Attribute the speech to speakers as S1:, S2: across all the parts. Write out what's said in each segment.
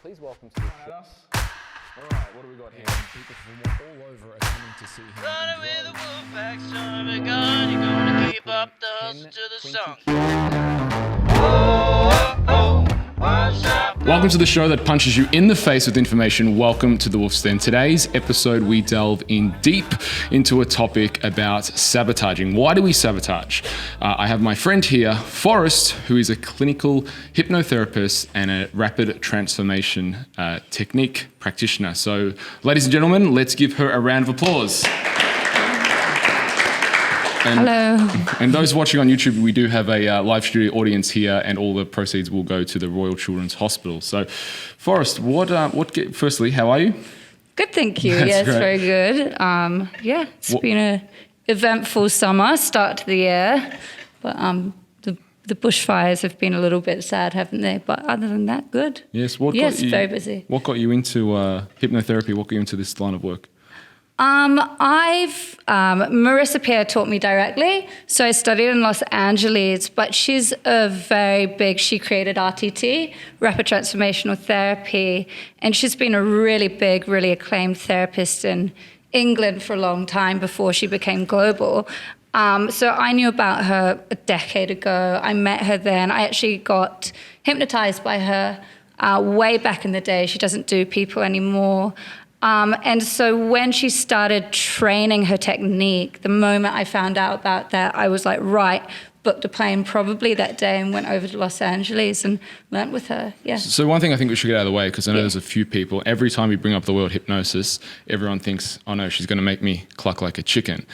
S1: Please welcome to the show.
S2: All right, what do we got here?
S3: People from all over are coming to see him.
S4: Running with the wolf pack, son of a gun. You're gonna keep up the hustle to the song.
S2: Welcome to the show that punches you in the face with information. Welcome to the Wolf's Den. Today's episode, we delve in deep into a topic about sabotaging. Why do we sabotage? I have my friend here, Forest, who is a clinical hypnotherapist and a rapid transformation technique practitioner. So, ladies and gentlemen, let's give her a round of applause.
S5: Hello.
S2: And those watching on YouTube, we do have a live studio audience here, and all the proceeds will go to the Royal Children's Hospital. So, Forrest, firstly, how are you?
S5: Good, thank you.
S2: That's
S5: yes,
S2: great.
S5: very good. It's been an eventful summer, start to the year, but the bushfires have been a little bit sad, haven't they? But other than that, good.
S2: Yes.
S5: Very busy.
S2: What got you into hypnotherapy? What got you into this line of work?
S5: Marissa Peer taught me directly. So I studied in Los Angeles, but she's she created RTT, Rapid Transformational Therapy, and she's been a really big, really acclaimed therapist in England for a long time before she became global. So I knew about her a decade ago. I met her then. I actually got hypnotized by her way back in the day. She doesn't do people anymore. And so when she started training her technique, the moment I found out about that, I was like, right, booked a plane probably that day and went over to Los Angeles and learnt with her, yeah.
S2: So one thing I think we should get out of the way, because I know there's a few people, every time we bring up the word hypnosis, everyone thinks, oh no, she's going to make me cluck like a chicken.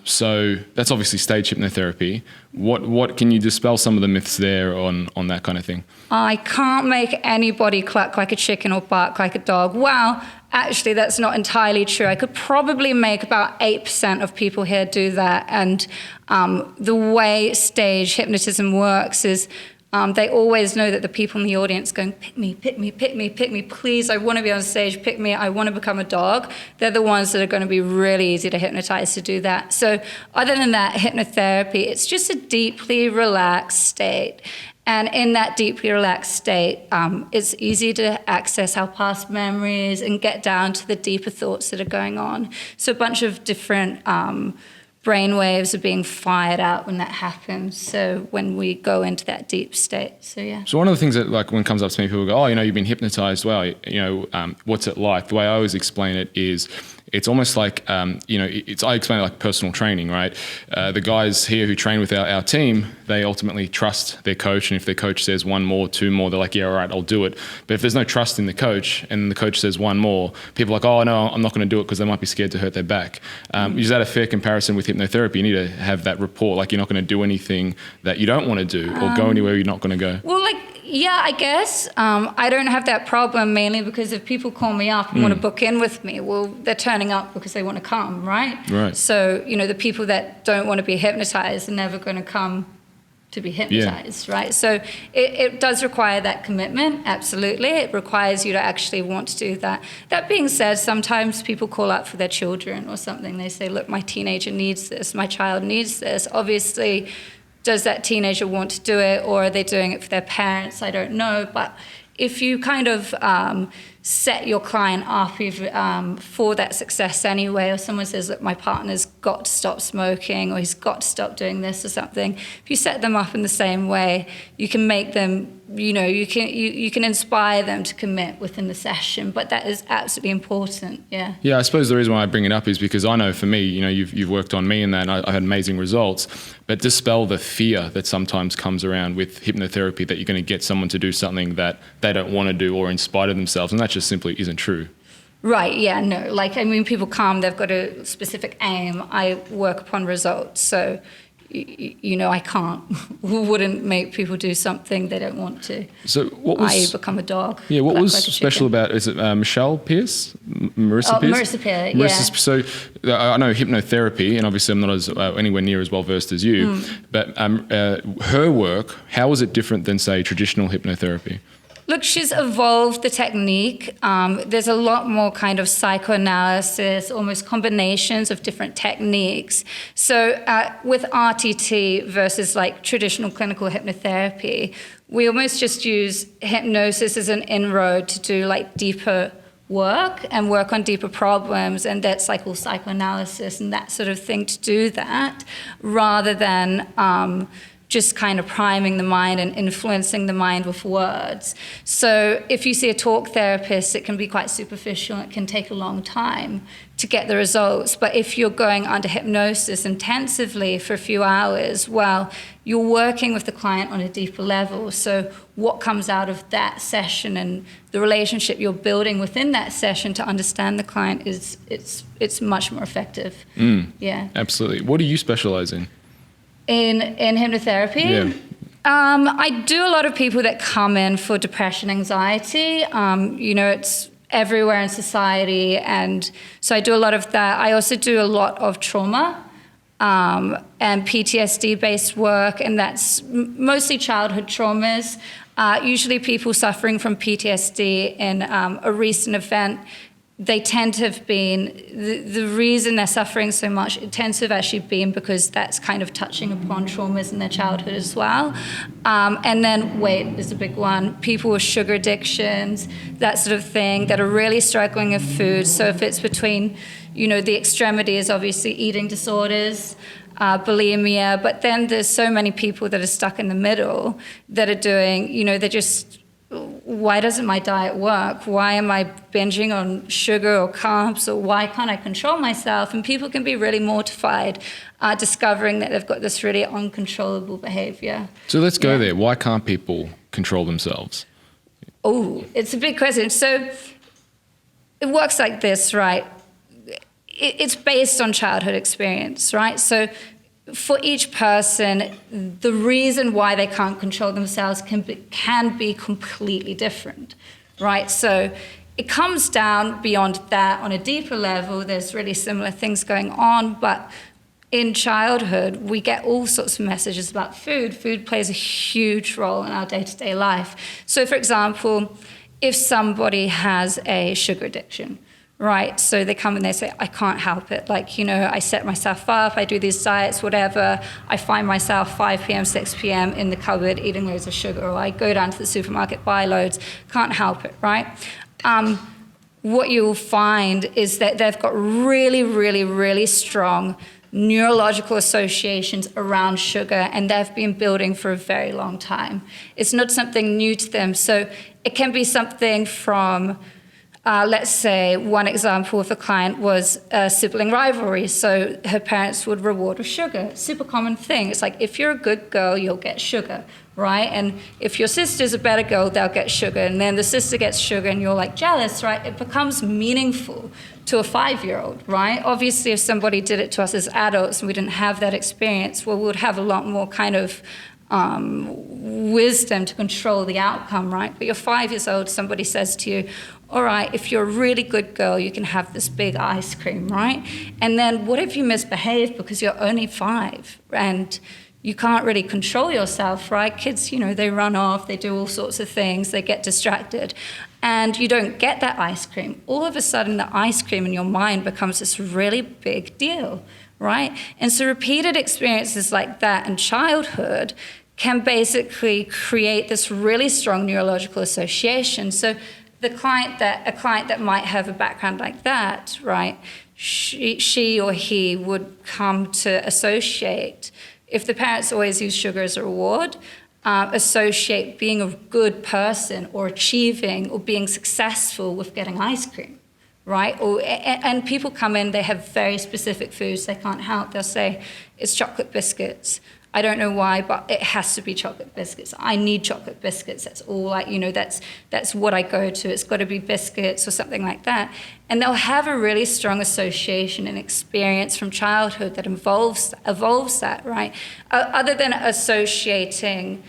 S2: So that's obviously stage hypnotherapy. What can you dispel some of the myths there on that kind of thing?
S5: I can't make anybody cluck like a chicken or bark like a dog. Well, actually, that's not entirely true. I could probably make about 8% of people here do that. And the way stage hypnotism works is they always know that the people in the audience going, pick me, pick me, pick me, pick me, please, I want to be on stage, pick me, I want to become a dog. They're the ones that are going to be really easy to hypnotize to do that. So other than that, hypnotherapy, it's just a deeply relaxed state. And in that deeply relaxed state, it's easy to access our past memories and get down to the deeper thoughts that are going on. So a bunch of different brain waves are being fired out when that happens. So when we go into that deep state, so yeah.
S2: So one of the things that, like, when it comes up to me, people go, oh, you've been hypnotized. Well, what's it like? The way I always explain it is, it's almost like, I explain it like personal training, right? The guys here who train with our team, they ultimately trust their coach. And if their coach says one more, two more, they're like, yeah, all right, I'll do it. But if there's no trust in the coach and the coach says one more, people are like, oh, no, I'm not going to do it because they might be scared to hurt their back. Is that a fair comparison with hypnotherapy? You need to have that rapport. Like, you're not going to do anything that you don't want to do or go anywhere you're not going to go.
S5: Well, yeah, I guess. I don't have that problem mainly because if people call me up and want to book in with me, well, they're turning up because they want to come, right?
S2: Right.
S5: So, the people that don't want to be hypnotized are never going to come to be hypnotized, right? So it does require that commitment, absolutely. It requires you to actually want to do that. That being said, sometimes people call up for their children or something. They say, look, my teenager needs this, my child needs this. Obviously, does that teenager want to do it, or are they doing it for their parents? I don't know. But if you kind of set your client up for that success anyway, or someone says, look, my partner's got to stop smoking, or he's got to stop doing this or something, if you set them up in the same way, you can make them, you can inspire them to commit within the session. But that is absolutely important, yeah.
S2: Yeah, I suppose the reason why I bring it up is because I know for me, you've worked on me in that, and I've had amazing results. But dispel the fear that sometimes comes around with hypnotherapy that you're going to get someone to do something that they don't want to do or in spite of themselves, and that just simply isn't true.
S5: Right, yeah, no. People come, they've got a specific aim. I work upon results, so I wouldn't make people do something they don't want to.
S2: So what was...
S5: I become a dog.
S2: Yeah, what was special about, is it Michelle Pierce? Marissa Pierce?
S5: Marissa Pierce, yeah.
S2: So I know hypnotherapy, and obviously I'm not as anywhere near as well versed as you, but her work, how was it different than, say, traditional hypnotherapy?
S5: Look, she's evolved the technique. There's a lot more kind of psychoanalysis, almost combinations of different techniques. So with RTT versus like traditional clinical hypnotherapy, we almost just use hypnosis as an inroad to do like deeper work and work on deeper problems, and that's like all psychoanalysis and that sort of thing to do that, rather than just kind of priming the mind and influencing the mind with words. So if you see a talk therapist, it can be quite superficial. It can take a long time to get the results. But if you're going under hypnosis intensively for a few hours, well, you're working with the client on a deeper level. So what comes out of that session and the relationship you're building within that session to understand the client it's much more effective. Yeah.
S2: Absolutely. What do you specialize in?
S5: In hypnotherapy?
S2: Yeah.
S5: I do a lot of people that come in for depression, anxiety. It's everywhere in society, and so I do a lot of that. I also do a lot of trauma and PTSD-based work, and that's mostly childhood traumas. Usually people suffering from PTSD in a recent event, they tend to have been, the reason they're suffering so much, it tends to have actually been because that's kind of touching upon traumas in their childhood as well. And then weight is a big one. People with sugar addictions, that sort of thing, that are really struggling with food. So if it's between, the extremity is obviously eating disorders, bulimia, but then there's so many people that are stuck in the middle that are doing, they're just, why doesn't my diet work? Why am I binging on sugar or carbs? Or why can't I control myself? And people can be really mortified discovering that they've got this really uncontrollable behavior.
S2: So let's go there. Why can't people control themselves?
S5: Oh, it's a big question. So it works like this, right? It's based on childhood experience, right? So for each person, the reason why they can't control themselves can be completely different, right? So it comes down beyond that on a deeper level. There's really similar things going on, but in childhood, we get all sorts of messages about food. Food plays a huge role in our day-to-day life. So for example, if somebody has a sugar addiction, right, so they come and they say, I can't help it. I set myself up, I do these diets, whatever. I find myself 5 p.m., 6 p.m. in the cupboard eating loads of sugar, or I go down to the supermarket, buy loads, can't help it, right? What you'll find is that they've got really, really, really strong neurological associations around sugar, and they've been building for a very long time. It's not something new to them. So it can be something from let's say one example of a client was a sibling rivalry. So her parents would reward with sugar. Super common thing. It's like, if you're a good girl, you'll get sugar, right? And if your sister's a better girl, they'll get sugar. And then the sister gets sugar and you're like jealous, right? It becomes meaningful to a 5-year-old, right? Obviously, if somebody did it to us as adults and we didn't have that experience, well, we would have a lot more kind of wisdom to control the outcome, right? But you're 5 years old, somebody says to you, all right, if you're a really good girl, you can have this big ice cream, right? And then what if you misbehave because you're only 5 and you can't really control yourself, right? Kids, they run off, they do all sorts of things, they get distracted, and you don't get that ice cream. All of a sudden, the ice cream in your mind becomes this really big deal, right? And so repeated experiences like that in childhood can basically create this really strong neurological association. So a client that might have a background like that, right, she or he would come to associate, if the parents always use sugar as a reward, associate being a good person or achieving or being successful with getting ice cream, right? And people come in, they have very specific foods they can't help. They'll say, it's chocolate biscuits. I don't know why, but it has to be chocolate biscuits. I need chocolate biscuits. That's all that's what I go to. It's got to be biscuits or something like that. And they'll have a really strong association and experience from childhood that evolves that, right? Other than associating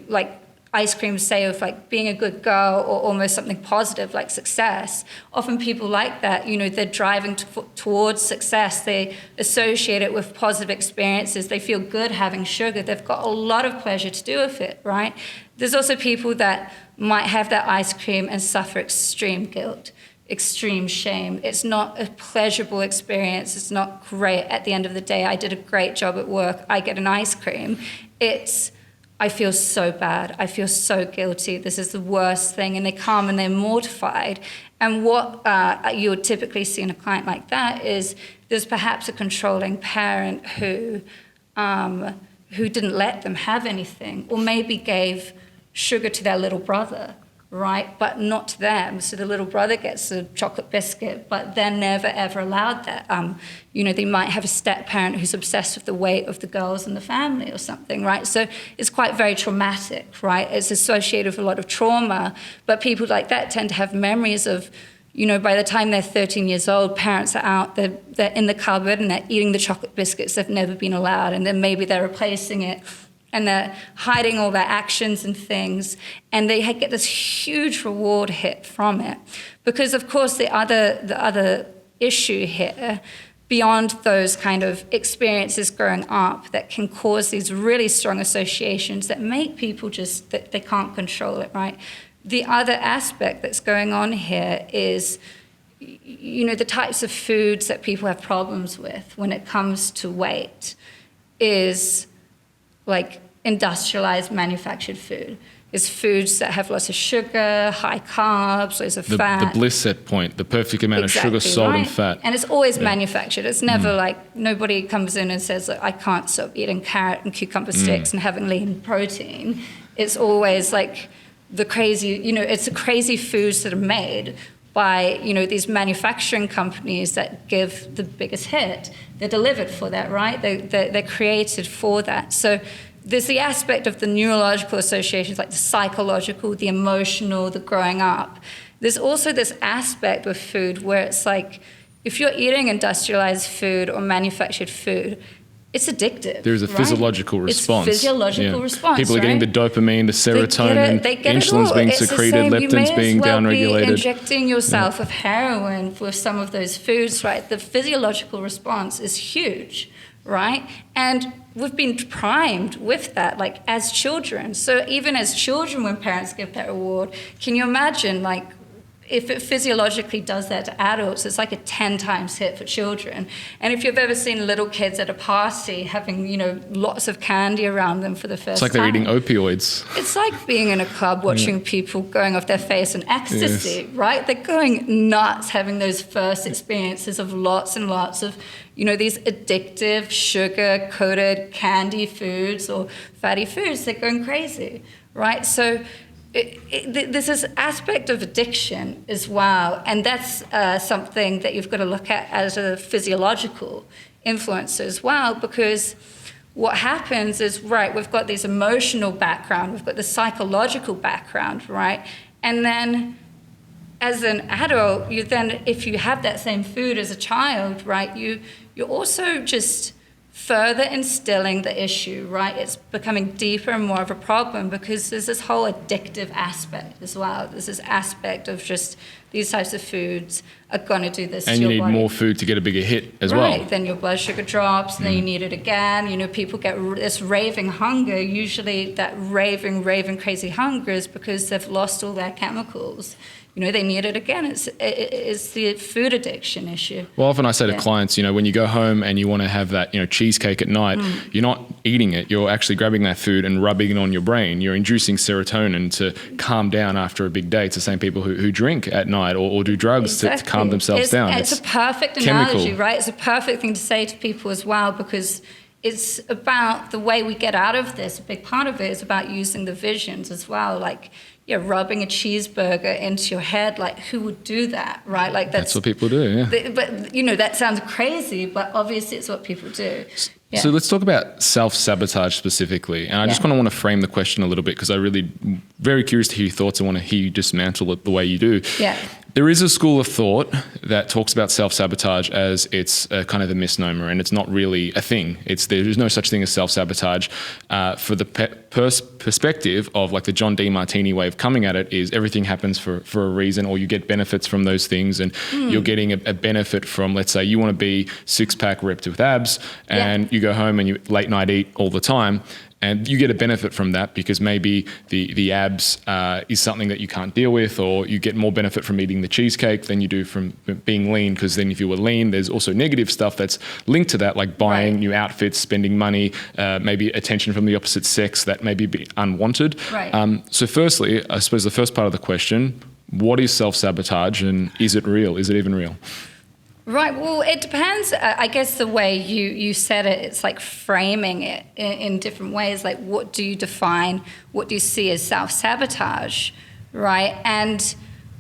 S5: like ice cream say of like being a good girl or almost something positive like success. Often people like that, they're driving towards success. They associate it with positive experiences. They feel good having sugar. They've got a lot of pleasure to do with it, right? There's also people that might have that ice cream and suffer extreme guilt, extreme shame. It's not a pleasurable experience. It's not great at the end of the day. I did a great job at work. I get an ice cream. I feel so bad. I feel so guilty. This is the worst thing. And they come and they're mortified. And what you would typically see in a client like that is there's perhaps a controlling parent who didn't let them have anything, or maybe gave sugar to their little brother, right? But not to them. So the little brother gets a chocolate biscuit, but they're never, ever allowed that. They might have a step-parent who's obsessed with the weight of the girls in the family or something, right? So it's quite very traumatic, right? It's associated with a lot of trauma, but people like that tend to have memories of, by the time they're 13 years old, parents are out, they're in the cupboard and they're eating the chocolate biscuits they've never been allowed, and then maybe they're replacing it, and they're hiding all their actions and things, and they get this huge reward hit from it. Because, of course, the other issue here, beyond those kind of experiences growing up that can cause these really strong associations that make people that they can't control it, right? The other aspect that's going on here is, the types of foods that people have problems with when it comes to weight is like industrialized manufactured food. It's foods that have lots of sugar, high carbs, loads of fat.
S2: The bliss set point, the perfect amount of sugar, salt,
S5: right?
S2: and fat.
S5: And it's always manufactured. It's never like, nobody comes in and says, I can't stop eating carrot and cucumber sticks and having lean protein. It's always like the crazy, it's the crazy foods that are made by, these manufacturing companies that give the biggest hit. They're delivered for that, right? They're created for that. So there's the aspect of the neurological associations, like the psychological, the emotional, the growing up. There's also this aspect with food where it's like, if you're eating industrialized food or manufactured food, it's addictive.
S2: There's a physiological response.
S5: It's physiological response.
S2: People are getting the dopamine, the serotonin,
S5: they get
S2: insulin's being secreted, leptin's being downregulated. You may as well be injecting yourself with heroin for some of those foods, right? The physiological response is huge, right? And we've been primed with that, like as children. So even as children, when parents give that reward, can you imagine, like, if it physiologically does that to adults, it's like a 10 times hit for children. And if you've ever seen little kids at a party having, lots of candy around them for the first time. It's like they're eating opioids.
S5: It's like being in a club watching people going off their face in ecstasy, right? They're going nuts having those first experiences of lots and lots of, these addictive, sugar-coated candy foods or fatty foods. They're going crazy, right? So there's this aspect of addiction as well, and that's something that you've got to look at as a physiological influence as well, because what happens is, right, we've got this emotional background, we've got the psychological background, right, and then as an adult, if you have that same food as a child, right, you're also just further instilling the issue, right? It's becoming deeper and more of a problem because there's this whole addictive aspect as well. There's this aspect of just these types of foods are going to do this to your body. And you need
S2: more food to get a bigger hit as well.
S5: Right, then your blood sugar drops, and then you need it again. People get this raving hunger. Usually that raving crazy hunger is because they've lost all their chemicals. They need it again. It's the food addiction issue.
S2: Well, often I say to clients, when you go home and you want to have that, cheesecake at night, you're not eating it. You're actually grabbing that food and rubbing it on your brain. You're inducing serotonin to calm down after a big day. It's the same people who drink at night or do drugs to calm themselves down.
S5: It's a perfect analogy, right? It's a perfect thing to say to people as well, because it's about the way we get out of this. A big part of it is about using the visions as well, like, rubbing a cheeseburger into your head, like who would do that, right? Like
S2: that's what people do, yeah.
S5: But that sounds crazy, but obviously it's what people do. Yeah.
S2: So let's talk about self-sabotage specifically. And I just kind of want to frame the question a little bit because I really very curious to hear your thoughts. I want to hear you dismantle it the way you do.
S5: Yeah.
S2: There is a school of thought that talks about self-sabotage as it's kind of a misnomer, and it's not really a thing. There's no such thing as self-sabotage. For the perspective of like the John Demartini way of coming at it is everything happens for a reason, or you get benefits from those things, and you're getting a benefit from, let's say you want to be six-pack ripped with abs, and you go home and you late night eat all the time. And you get a benefit from that because maybe the abs is something that you can't deal with, or you get more benefit from eating the cheesecake than you do from being lean, because then if you were lean, there's also negative stuff that's linked to that, like buying new outfits, spending money, maybe attention from the opposite sex that may be unwanted.
S5: Right.
S2: So firstly, I suppose the first part of the question, what is self-sabotage and is it real? Is it even real?
S5: Right. Well, it depends. I guess the way you said it, it's like framing it in different ways. Like, what do you define? What do you see as self-sabotage? Right. And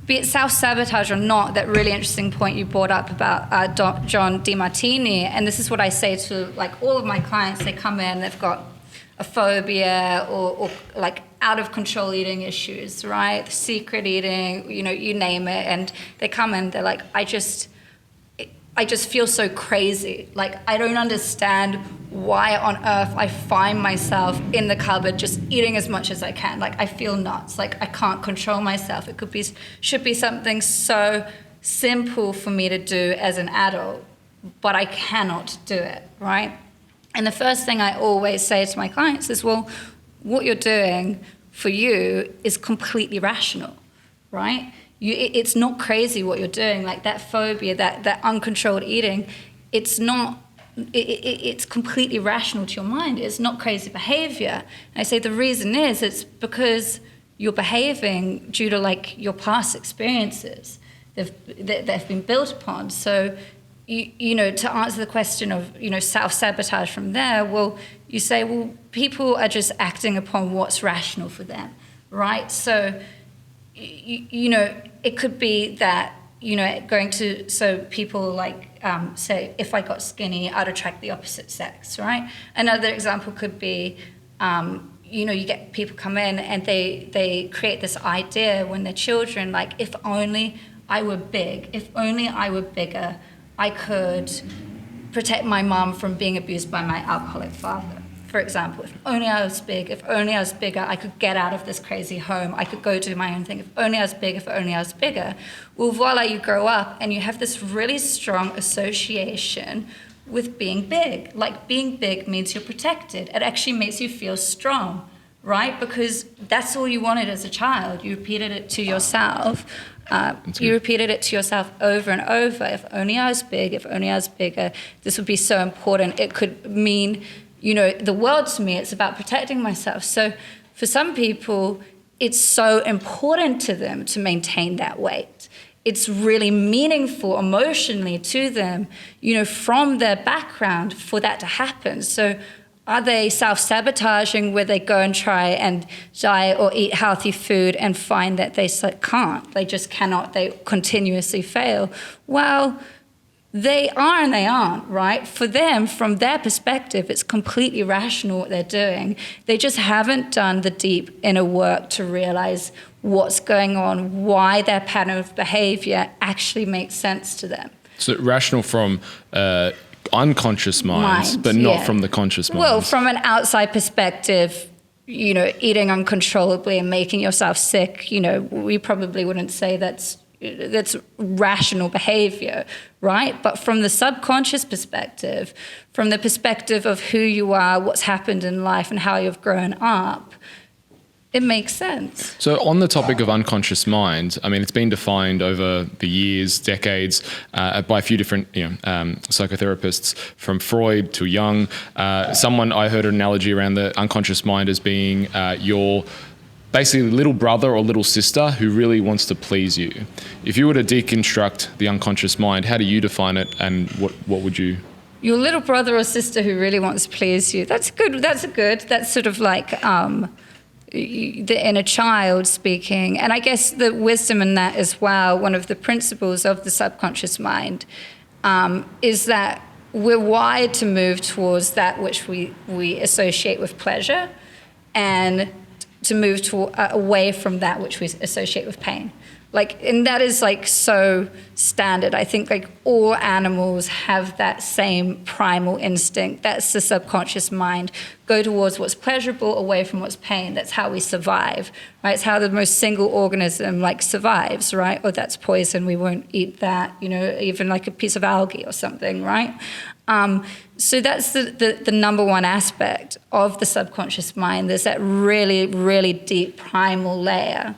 S5: be it self-sabotage or not, that really interesting point you brought up about John Demartini. And this is what I say to like all of my clients. They come in, they've got a phobia or like out of control eating issues, right? Secret eating, you name it. And they come in, they're like, I just feel so crazy. Like, I don't understand why on earth I find myself in the cupboard just eating as much as I can. Like, I feel nuts. Like, I can't control myself. It should be something so simple for me to do as an adult, but I cannot do it, right? And the first thing I always say to my clients is, well, what you're doing for you is completely rational, right? It's not crazy what you're doing, like that phobia, that uncontrolled eating. It's not, it's completely rational to your mind. It's not crazy behavior. And I say the reason is it's because you're behaving due to like your past experiences that have been built upon. So, to answer the question of, self-sabotage from there, well, you say, well, people are just acting upon what's rational for them, right? So, it could be that, so people like say, if I got skinny, I'd attract the opposite sex, right? Another example could be, you get people come in and they create this idea when they're children, like, if only I were big, if only I were bigger, I could protect my mom from being abused by my alcoholic father. For example, if only I was big, if only I was bigger, I could get out of this crazy home, I could go do my own thing. If only I was big, if only I was bigger. Well, voila, you grow up and you have this really strong association with being big. Like, being big means you're protected. It actually makes you feel strong, right? Because that's all you wanted as a child. You repeated it to yourself. You repeated it to yourself over and over. If only I was big, if only I was bigger, this would be so important. It could mean, the world to me. It's about protecting myself. So for some people, it's so important to them to maintain that weight. It's really meaningful emotionally to them, from their background for that to happen. So are they self-sabotaging where they go and try and diet or eat healthy food and find that they can't? They just cannot. They continuously fail. Well, they are and they aren't, right? For them, from their perspective, it's completely rational what they're doing. They just haven't done the deep inner work to realize what's going on, why their pattern of behavior actually makes sense to them.
S2: So rational from unconscious minds, but not from the conscious minds.
S5: Well, from an outside perspective, eating uncontrollably and making yourself sick, we probably wouldn't say that's rational behavior, right? But from the subconscious perspective, from the perspective of who you are, what's happened in life and how you've grown up, it makes sense.
S2: So on the topic of unconscious mind, I mean, it's been defined over the years, decades, by a few different psychotherapists, from Freud to Jung. I heard an analogy around the unconscious mind as being your basically little brother or little sister who really wants to please you. If you were to deconstruct the unconscious mind, how do you define it, and what would you?
S5: Your little brother or sister who really wants to please you. That's good. That's sort of like the inner child speaking. And I guess the wisdom in that as well, one of the principles of the subconscious mind, is that we're wired to move towards that which we associate with pleasure, and to move away from that which we associate with pain, Like, and that is like so standard. I think like all animals have that same primal instinct. That's the subconscious mind. Go towards what's pleasurable, away from what's pain. That's how we survive, right? It's how the most single organism like survives, right? Oh, that's poison. We won't eat that, you know, even like a piece of algae or something, right? So that's the number one aspect of the subconscious mind. There's that really, really deep primal layer,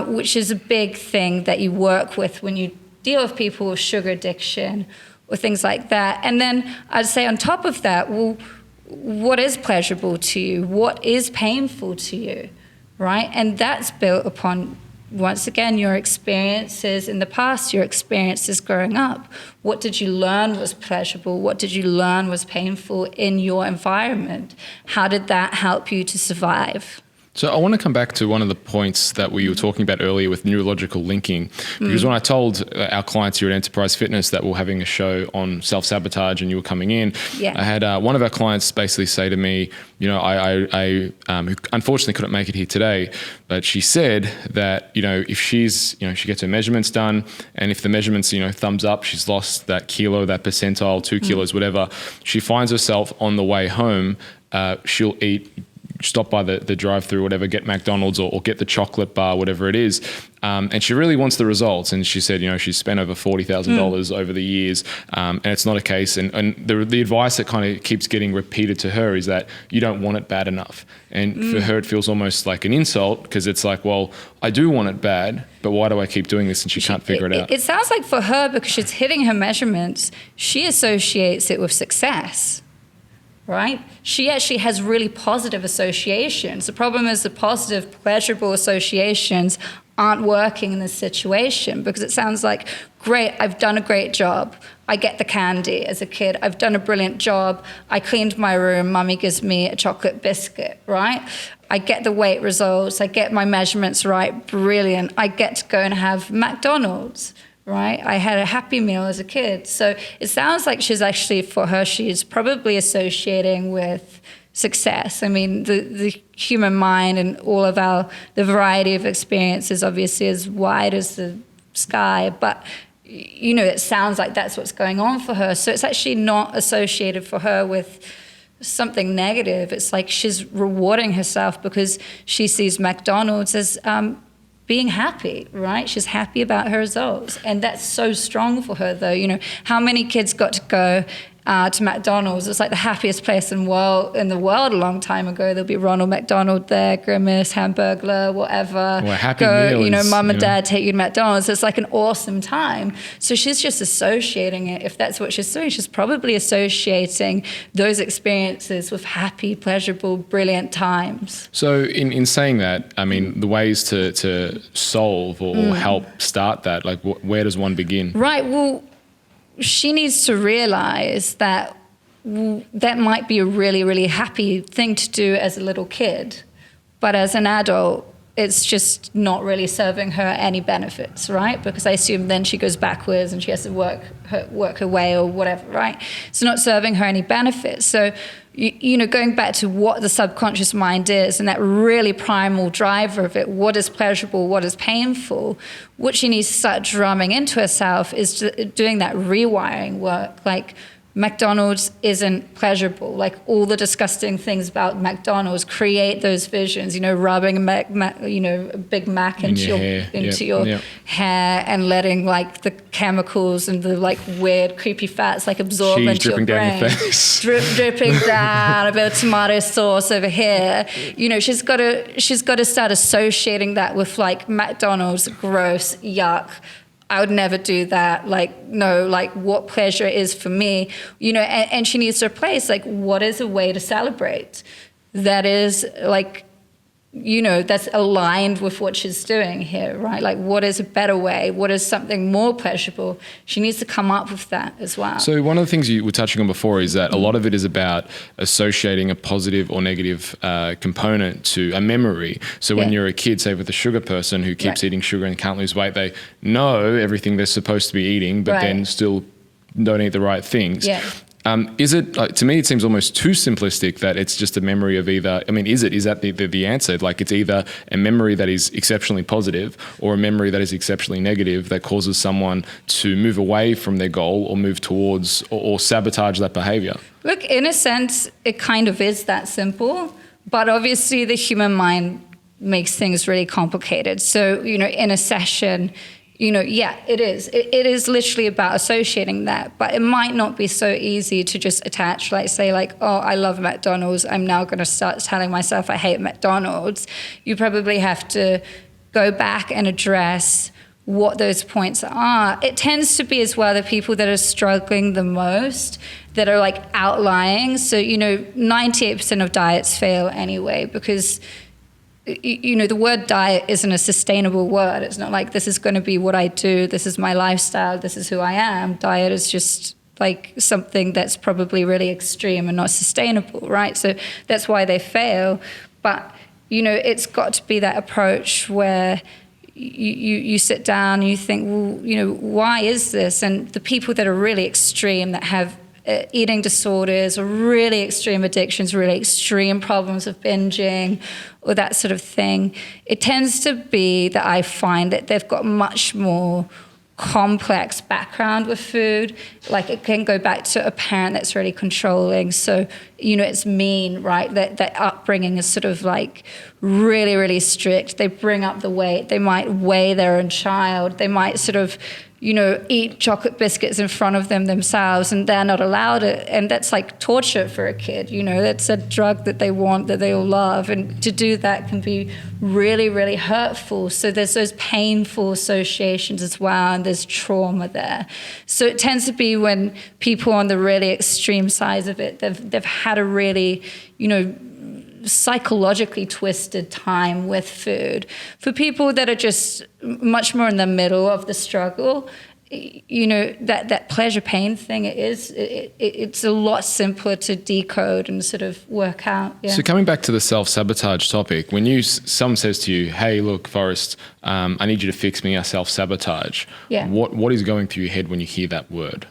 S5: which is a big thing that you work with when you deal with people with sugar addiction or things like that. And then I'd say on top of that, well, what is pleasurable to you? What is painful to you, right? And that's built upon, once again, your experiences in the past, your experiences growing up. What did you learn was pleasurable? What did you learn was painful in your environment? How did that help you to survive?
S2: So I want to come back to one of the points that we were talking about earlier with neurological linking, because when I told our clients here at Enterprise Fitness that we're having a show on self-sabotage and you were coming in, I had one of our clients basically say to me, you know, I unfortunately couldn't make it here today, but she said that, you know, if she's, you know, she gets her measurements done, and if the measurements, you know, thumbs up, she's lost that kilo, that percentile, 2 kilos, whatever, she finds herself on the way home, she'll stop by the drive-through, whatever, get McDonald's or get the chocolate bar, whatever it is. And she really wants the results. And she said, you know, she's spent over $40,000 over the years, and it's not a case. And the advice that kind of keeps getting repeated to her is that you don't want it bad enough. And for her, it feels almost like an insult, because it's like, well, I do want it bad, but why do I keep doing this? And she can't figure it out.
S5: It sounds like for her, because she's hitting her measurements, she associates it with success. Right? She actually has really positive associations. The problem is the positive, pleasurable associations aren't working in this situation, because it sounds like, great, I've done a great job. I get the candy as a kid. I've done a brilliant job. I cleaned my room. Mummy gives me a chocolate biscuit, right? I get the weight results. I get my measurements right. Brilliant. I get to go and have McDonald's. Right? I had a Happy Meal as a kid. So it sounds like she's actually, for her, she's probably associating with success. I mean, the human mind and all of the variety of experiences obviously as wide as the sky, but you know, it sounds like that's what's going on for her. So it's actually not associated for her with something negative. It's like she's rewarding herself because she sees McDonald's as being happy, right? She's happy about her results. And that's so strong for her, though. You know, how many kids got to go to McDonald's? It's like the happiest place in the world a long time ago. There'll be Ronald McDonald there, Grimace, Hamburglar, whatever.
S2: Well, Happy Meal,
S5: you know, mum and dad take you to McDonald's. It's like an awesome time. So she's just associating it. If that's what she's doing, she's probably associating those experiences with happy, pleasurable, brilliant times.
S2: So in saying that, I mean, the ways to solve or help start that, like where does one begin?
S5: Right, well, she needs to realize that that might be a really, really happy thing to do as a little kid. But as an adult, it's just not really serving her any benefits, right? Because I assume then she goes backwards and she has to work her way or whatever, right? It's not serving her any benefits. So, you know, going back to what the subconscious mind is and that really primal driver of it, what is pleasurable, what is painful, what she needs to start drumming into herself is doing that rewiring work. Like, McDonald's isn't pleasurable. Like, all the disgusting things about McDonald's create those visions, you know, rubbing a Big Mac into your hair and letting like the chemicals and the like weird creepy fats like absorb into your brain.
S2: Down your face.
S5: dripping down, a bit of tomato sauce over here. You know, she's got to start associating that with like McDonald's, gross, yuck. I would never do that. Like, no, like what pleasure is for me, you know, and she needs to replace, like, what is a way to celebrate that is like, you know, that's aligned with what she's doing here, right? Like, what is a better way? What is something more pleasurable? She needs to come up with that as well.
S2: So one of the things you were touching on before is that a lot of it is about associating a positive or negative component to a memory. So when you're a kid, say with a sugar person who keeps eating sugar and can't lose weight, they know everything they're supposed to be eating, but then still don't eat the right things. Is it, to me, it seems almost too simplistic that it's just a memory of either, I mean, is that the answer? Like it's either a memory that is exceptionally positive or a memory that is exceptionally negative that causes someone to move away from their goal or move towards or sabotage that behavior?
S5: Look, in a sense, it kind of is that simple, but obviously the human mind makes things really complicated. So, in a session, yeah, it is. It is literally about associating that, but it might not be so easy to just attach, oh, I love McDonald's. I'm now going to start telling myself I hate McDonald's. You probably have to go back and address what those points are. It tends to be as well the people that are struggling the most, that are like outlying. So, 98% of diets fail anyway because the word diet isn't a sustainable word. It's not like this is going to be what I do, this is my lifestyle, this is who I am. Diet is just like something that's probably really extreme and not sustainable, right? So that's why they fail. But, it's got to be that approach where you sit down and you think, well, why is this? And the people that are really extreme, that have eating disorders or really extreme addictions, really extreme problems of binging or that sort of thing, it tends to be that I find that they've got much more complex background with food. Like it can go back to a parent that's really controlling. So, it's mean, right? That upbringing is sort of like really, really strict. They bring up the weight. They might weigh their own child. They might sort of, eat chocolate biscuits in front of themselves, and they're not allowed it. And that's like torture for a kid, that's a drug that they want, that they all love. And to do that can be really, really hurtful. So there's those painful associations as well, and there's trauma there. So it tends to be when people on the really extreme sides of it, they've had a really, psychologically twisted time with food. For people that are just much more in the middle of the struggle, that pleasure pain thing, it's a lot simpler to decode and sort of work out. Yeah.
S2: So coming back to the self-sabotage topic, when someone says to you, hey, look, Forrest, I need you to fix me, I self-sabotage.
S5: Yeah.
S2: What is going through your head when you hear that word?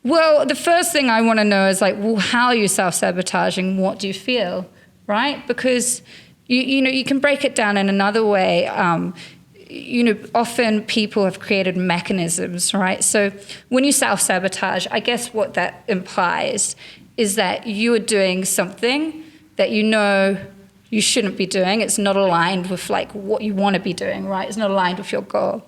S5: Well, the first thing I want to know is how are you self-sabotaging? What do you feel, right? Because, you can break it down in another way. Often people have created mechanisms, right? So when you self-sabotage, I guess what that implies is that you are doing something that you shouldn't be doing. It's not aligned with what you want to be doing, right? It's not aligned with your goal.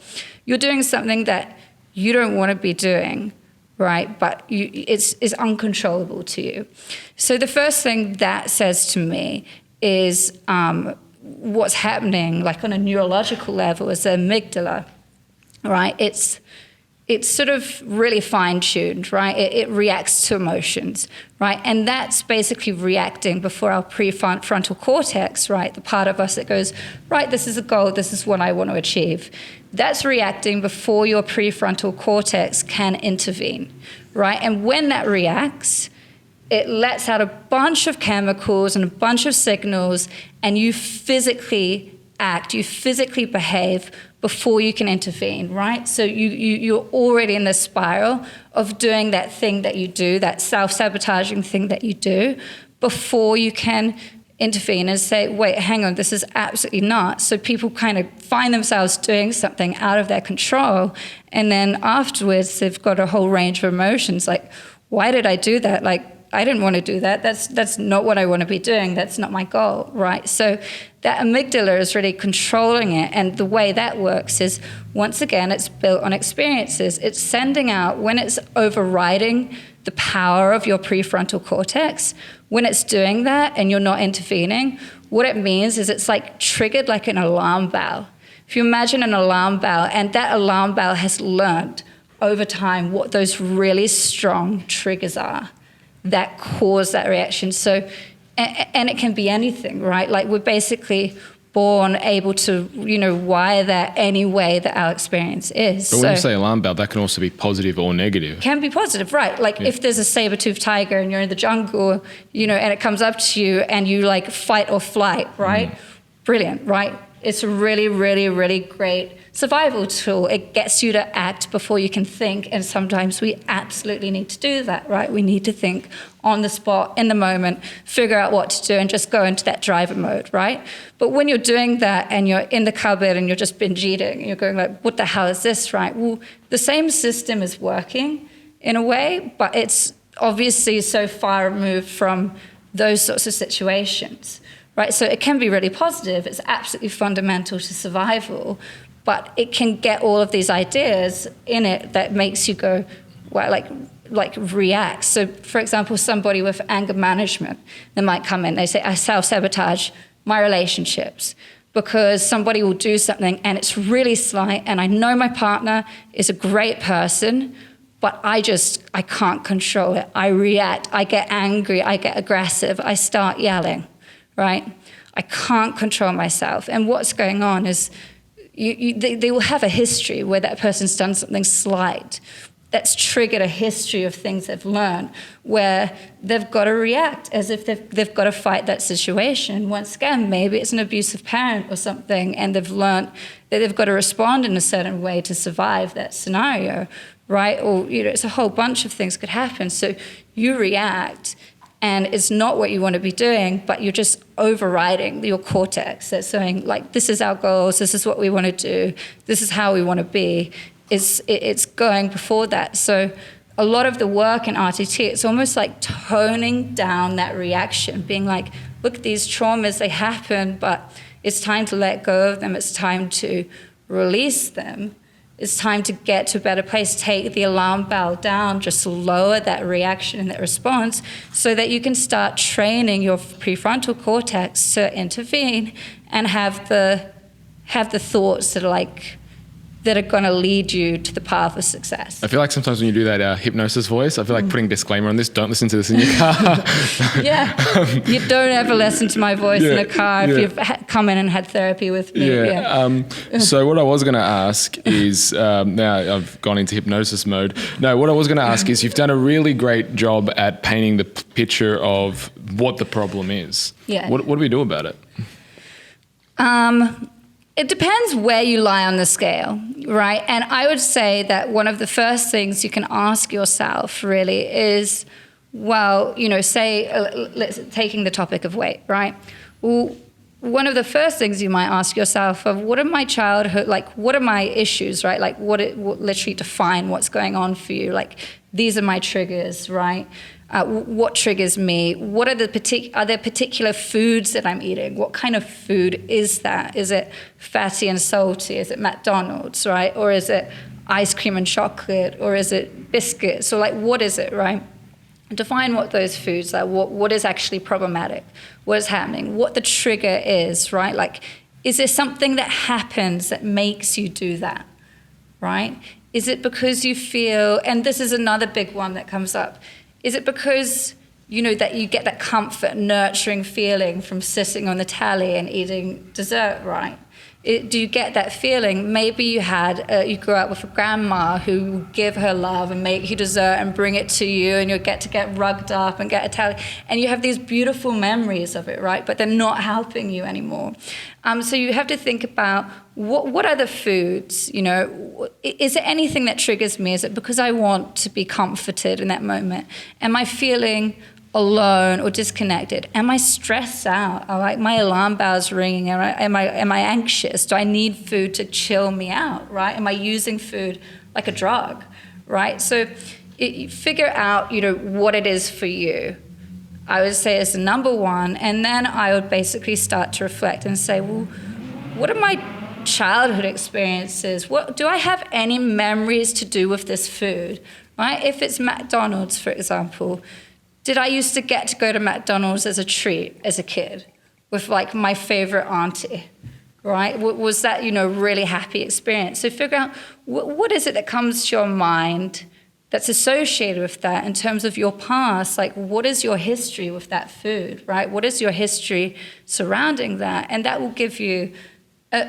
S5: You're doing something that you don't want to be doing, right? But it's uncontrollable to you. So the first thing that says to me is what's happening, on a neurological level, is the amygdala, right? It's sort of really fine-tuned, right? It reacts to emotions, right? And that's basically reacting before our prefrontal cortex, right? The part of us that goes, right, this is a goal, this is what I want to achieve. That's reacting before your prefrontal cortex can intervene, right? And when that reacts, it lets out a bunch of chemicals and a bunch of signals, and you physically act, you physically behave before you can intervene, right? So you're already in the spiral of doing that thing that you do, that self-sabotaging thing that you do, before you can intervene and say, wait, hang on, this is absolutely not. So people kind of find themselves doing something out of their control, and then afterwards they've got a whole range of emotions like, why did I do that? I didn't want to do that. That's not what I want to be doing. That's not my goal, right? So that amygdala is really controlling it. And the way that works is, once again, it's built on experiences. It's sending out, when it's overriding the power of your prefrontal cortex, when it's doing that and you're not intervening, what it means is it's triggered like an alarm bell. If you imagine an alarm bell, and that alarm bell has learned over time what those really strong triggers are that cause that reaction. So, and it can be anything, right? We're basically born able to, wire that any way that our experience is.
S2: But when you say alarm bell, that can also be positive or negative.
S5: Can be positive, right? If there's a saber-toothed tiger and you're in the jungle, and it comes up to you and you fight or flight, right? Brilliant, right? It's a really, really, really great survival tool. It gets you to act before you can think, and sometimes we absolutely need to do that, right? We need to think on the spot, in the moment, figure out what to do, and just go into that driver mode, right? But when you're doing that and you're in the cupboard and you're just binge eating, you're going like, what the hell is this, right? Well, the same system is working in a way, but it's obviously so far removed from those sorts of situations, right? So it can be really positive. It's absolutely fundamental to survival, but it can get all of these ideas in it that makes you go, well, like react. So, for example, somebody with anger management, they might come in, they say, I self-sabotage my relationships because somebody will do something and it's really slight, and I know my partner is a great person, but I can't control it. I react, I get angry, I get aggressive, I start yelling, right? I can't control myself. And what's going on is they will have a history where that person's done something slight that's triggered a history of things they've learned where they've got to react as if they've got to fight that situation. Once again, maybe it's an abusive parent or something, and they've learned that they've got to respond in a certain way to survive that scenario, right? Or, it's a whole bunch of things could happen. So you react, and it's not what you want to be doing, but you're just overriding your cortex that's saying, like, this is our goals, this is what we want to do, this is how we want to be. It's going before that. So a lot of the work in RTT, it's almost like toning down that reaction, being like, look, these traumas, they happen, but it's time to let go of them. It's time to release them. It's time to get to a better place, take the alarm bell down, just lower that reaction and that response so that you can start training your prefrontal cortex to intervene and have the thoughts that are going to lead you to the path of success.
S2: I feel like sometimes when you do that hypnosis voice, I feel like putting a disclaimer on this, don't listen to this in your car.
S5: Yeah, you don't ever listen to my voice in a car if you've come in and had therapy with me.
S2: So what I was going to ask is, now I've gone into hypnosis mode. No, what I was going to ask is, you've done a really great job at painting the picture of what the problem is.
S5: Yeah.
S2: What do we do about it?
S5: It depends where you lie on the scale, right? And I would say that one of the first things you can ask yourself really is, well, taking the topic of weight, right? Well, one of the first things you might ask yourself of, what are my childhood, like, what are my issues, right? Like, what literally define what's going on for you? Like, these are my triggers, right? What triggers me? What are are there particular foods that I'm eating? What kind of food is that? Is it fatty and salty? Is it McDonald's, right? Or is it ice cream and chocolate? Or is it biscuits? Or like, what is it, right? Define what those foods are. What is actually problematic? What is happening? What the trigger is, right? Like, is there something that happens that makes you do that, right? Is it because you feel, and this is another big one that comes up, is it because, that you get that comfort, nurturing feeling from sitting on the tally and eating dessert, right? Do you get that feeling? Maybe you grew up with a grandma who would give her love and make you dessert and bring it to you, and you'll get to get rugged up and get a tally, and you have these beautiful memories of it, right? But they're not helping you anymore. So you have to think about what are the foods, is there anything that triggers me? Is it because I want to be comforted in that moment? Am I feeling alone or disconnected? Am I stressed out? Are like my alarm bells ringing? Am I anxious? Do I need food to chill me out, right? Am I using food like a drug, right? So you figure out, what it is for you. I would say it's the number one, and then I would basically start to reflect and say, well, what are my childhood experiences? What do I have any memories to do with this food, right? If it's McDonald's, for example, did I used to get to go to McDonald's as a treat as a kid with like my favorite auntie, right? Was that, really happy experience? So figure out what is it that comes to your mind that's associated with that in terms of your past. Like, what is your history with that food, right? What is your history surrounding that? And that will give you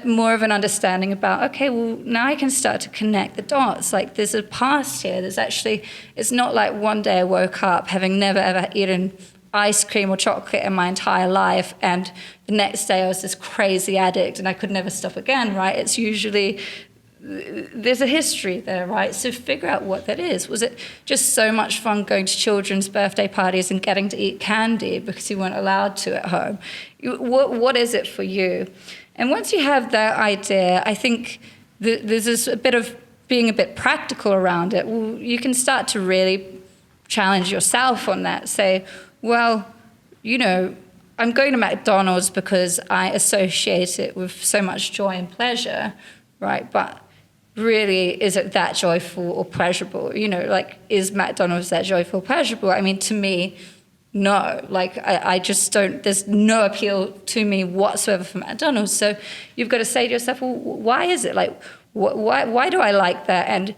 S5: more of an understanding about, okay, well, now I can start to connect the dots. Like, there's a past here. It's not like one day I woke up having never, ever eaten ice cream or chocolate in my entire life, and the next day I was this crazy addict and I could never stop again, right? It's usually, there's a history there, right? So figure out what that is. Was it just so much fun going to children's birthday parties and getting to eat candy because you weren't allowed to at home? What is it for you? And once you have that idea, I think there's this a bit of being a bit practical around it. Well, you can start to really challenge yourself on that. Say, well, you know, I'm going to McDonald's because I associate it with so much joy and pleasure, right? But really, is it that joyful or pleasurable? You know, like, is McDonald's that joyful or pleasurable? I mean, to me, no. Like, I just don't, there's no appeal to me whatsoever for McDonald's. So you've got to say to yourself, well, why is it? Like, why do I like that? And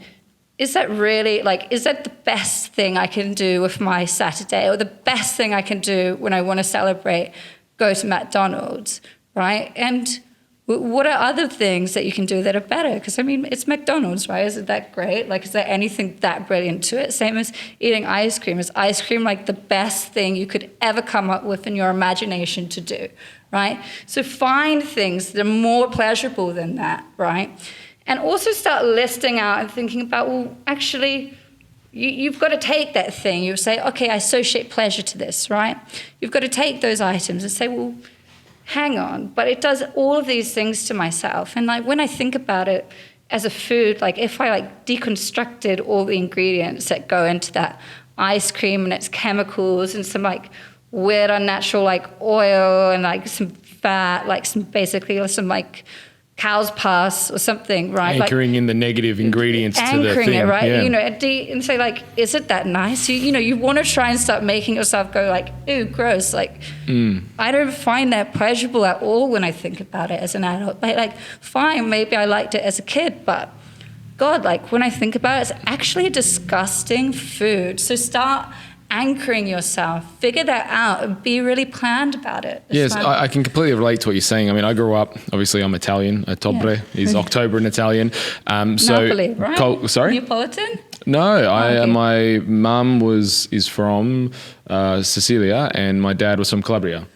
S5: is that really, like, is that the best thing I can do with my Saturday, or the best thing I can do when I want to celebrate, go to McDonald's, right? And what are other things that you can do that are better? Because, I mean, it's McDonald's, right? Is it that great? Like, is there anything that brilliant to it? Same as eating ice cream. Is ice cream, like, the best thing you could ever come up with in your imagination to do, right? So find things that are more pleasurable than that, right? And also start listing out and thinking about, well, actually, you've got to take that thing. You say, okay, I associate pleasure to this, right? You've got to take those items and say, well, hang on, but it does all of these things to myself. And like, when I think about it as a food, like, if I like deconstructed all the ingredients that go into that ice cream and its chemicals and some like weird unnatural like oil and like some fat, like some basically some like cow's pus or something, right?
S2: Anchoring in the negative ingredients to the thing.
S5: Anchoring it, right?
S2: Yeah.
S5: You know, and say, like, is it that nice? You know, you want to try and start making yourself go like, ew, gross. Like, I don't find that pleasurable at all when I think about it as an adult. Like, fine, maybe I liked it as a kid, but God, like, when I think about it, it's actually a disgusting food. So start anchoring yourself, figure that out, and be really planned about it.
S2: Yes, I can completely relate to what you're saying. I mean, I grew up, obviously I'm Italian, Ottobre is October in Italian.
S5: Napoli, right?
S2: Sorry?
S5: Neapolitan?
S2: No,
S5: okay.
S2: My mum is from Sicilia and my dad was from Calabria.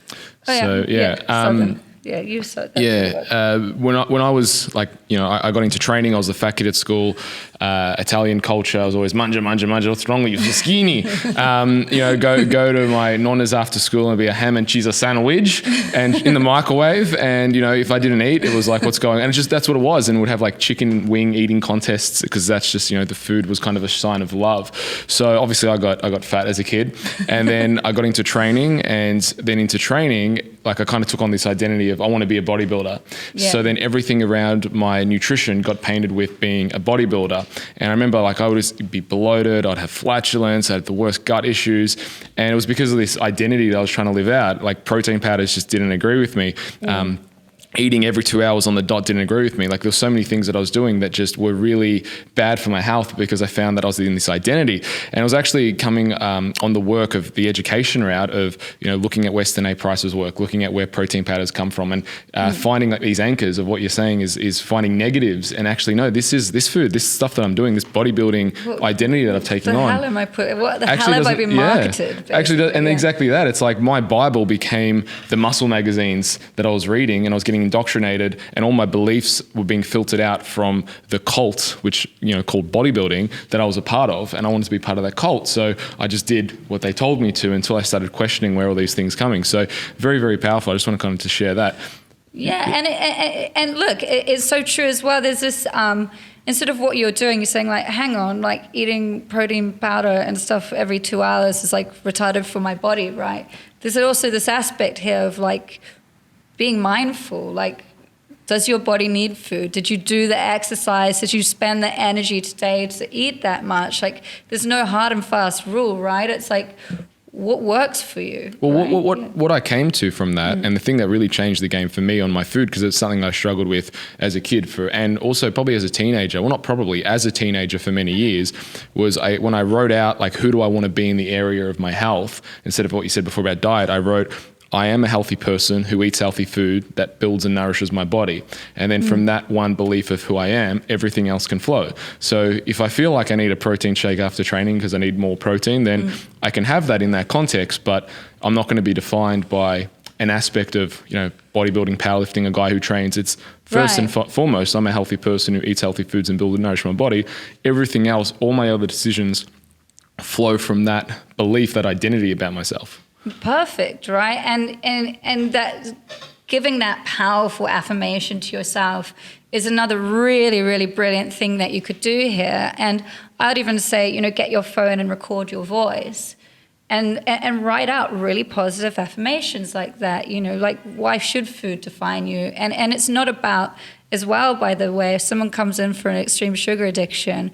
S5: Oh, yeah.
S2: So, yeah.
S5: Southern. Yeah, you said that.
S2: Yeah, when I was like, you know, I got into training. I was the fat kid at school. Italian culture. I was always mangia. What's wrong with you? You're skinny. You know, go to my nonna's after school and it'd be a ham and cheese sandwich and in the microwave. And you know, if I didn't eat, it was like, what's going on? And it's just that's what it was. And we'd have like chicken wing eating contests because that's just, you know, the food was kind of a sign of love. So obviously I got fat as a kid, and then I got into training, and then into training, like I kind of took on this identity of I want to be a bodybuilder. Yeah. So then everything around my nutrition got painted with being a bodybuilder. And I remember like I would just be bloated, I'd have flatulence, I had the worst gut issues. And it was because of this identity that I was trying to live out. Like protein powders just didn't agree with me. Eating every 2 hours on the dot didn't agree with me. Like there were so many things that I was doing that just were really bad for my health because I found that I was in this identity. And it was actually coming on the work of the education route of, you know, looking at Weston A. Price's work, looking at where protein powders come from, and finding like these anchors of what you're saying is finding negatives and actually, no, this food, this stuff that I'm doing, this bodybuilding identity that I've taken on.
S5: What the hell have I been marketed?
S2: Yeah. Actually, and exactly that. It's like my Bible became the muscle magazines that I was reading, and I was getting indoctrinated, and all my beliefs were being filtered out from the cult, which, you know, called bodybuilding, that I was a part of, and I wanted to be part of that cult. So I just did what they told me to until I started questioning where all these things coming. So very, very powerful. I just want to kind of to share that.
S5: Yeah, and look, it's so true as well. There's this instead of what you're doing, you're saying like, hang on, like eating protein powder and stuff every 2 hours is like retarded for my body, right? There's also this aspect here of like being mindful, like, does your body need food? Did you do the exercise? Did you spend the energy today to eat that much? Like, there's no hard and fast rule, right? It's like, what works for you?
S2: Well,
S5: right?
S2: what I came to from that, and the thing that really changed the game for me on my food, because it's something I struggled with as a kid and also probably as a teenager, well, not probably, as a teenager for many years, was when I wrote out, like, who do I want to be in the area of my health, instead of what you said before about diet, I wrote, I am a healthy person who eats healthy food that builds and nourishes my body. And then from that one belief of who I am, everything else can flow. So if I feel like I need a protein shake after training because I need more protein, then I can have that in that context, but I'm not going to be defined by an aspect of, bodybuilding, powerlifting, a guy who trains. It's first and foremost, I'm a healthy person who eats healthy foods and build and nourish my body. Everything else, all my other decisions flow from that belief, that identity about myself.
S5: Perfect, right? And that giving that powerful affirmation to yourself is another really, really brilliant thing that you could do here. And I would even say, get your phone and record your voice. And write out really positive affirmations like that, like why should food define you? And it's not about, as well, by the way, if someone comes in for an extreme sugar addiction,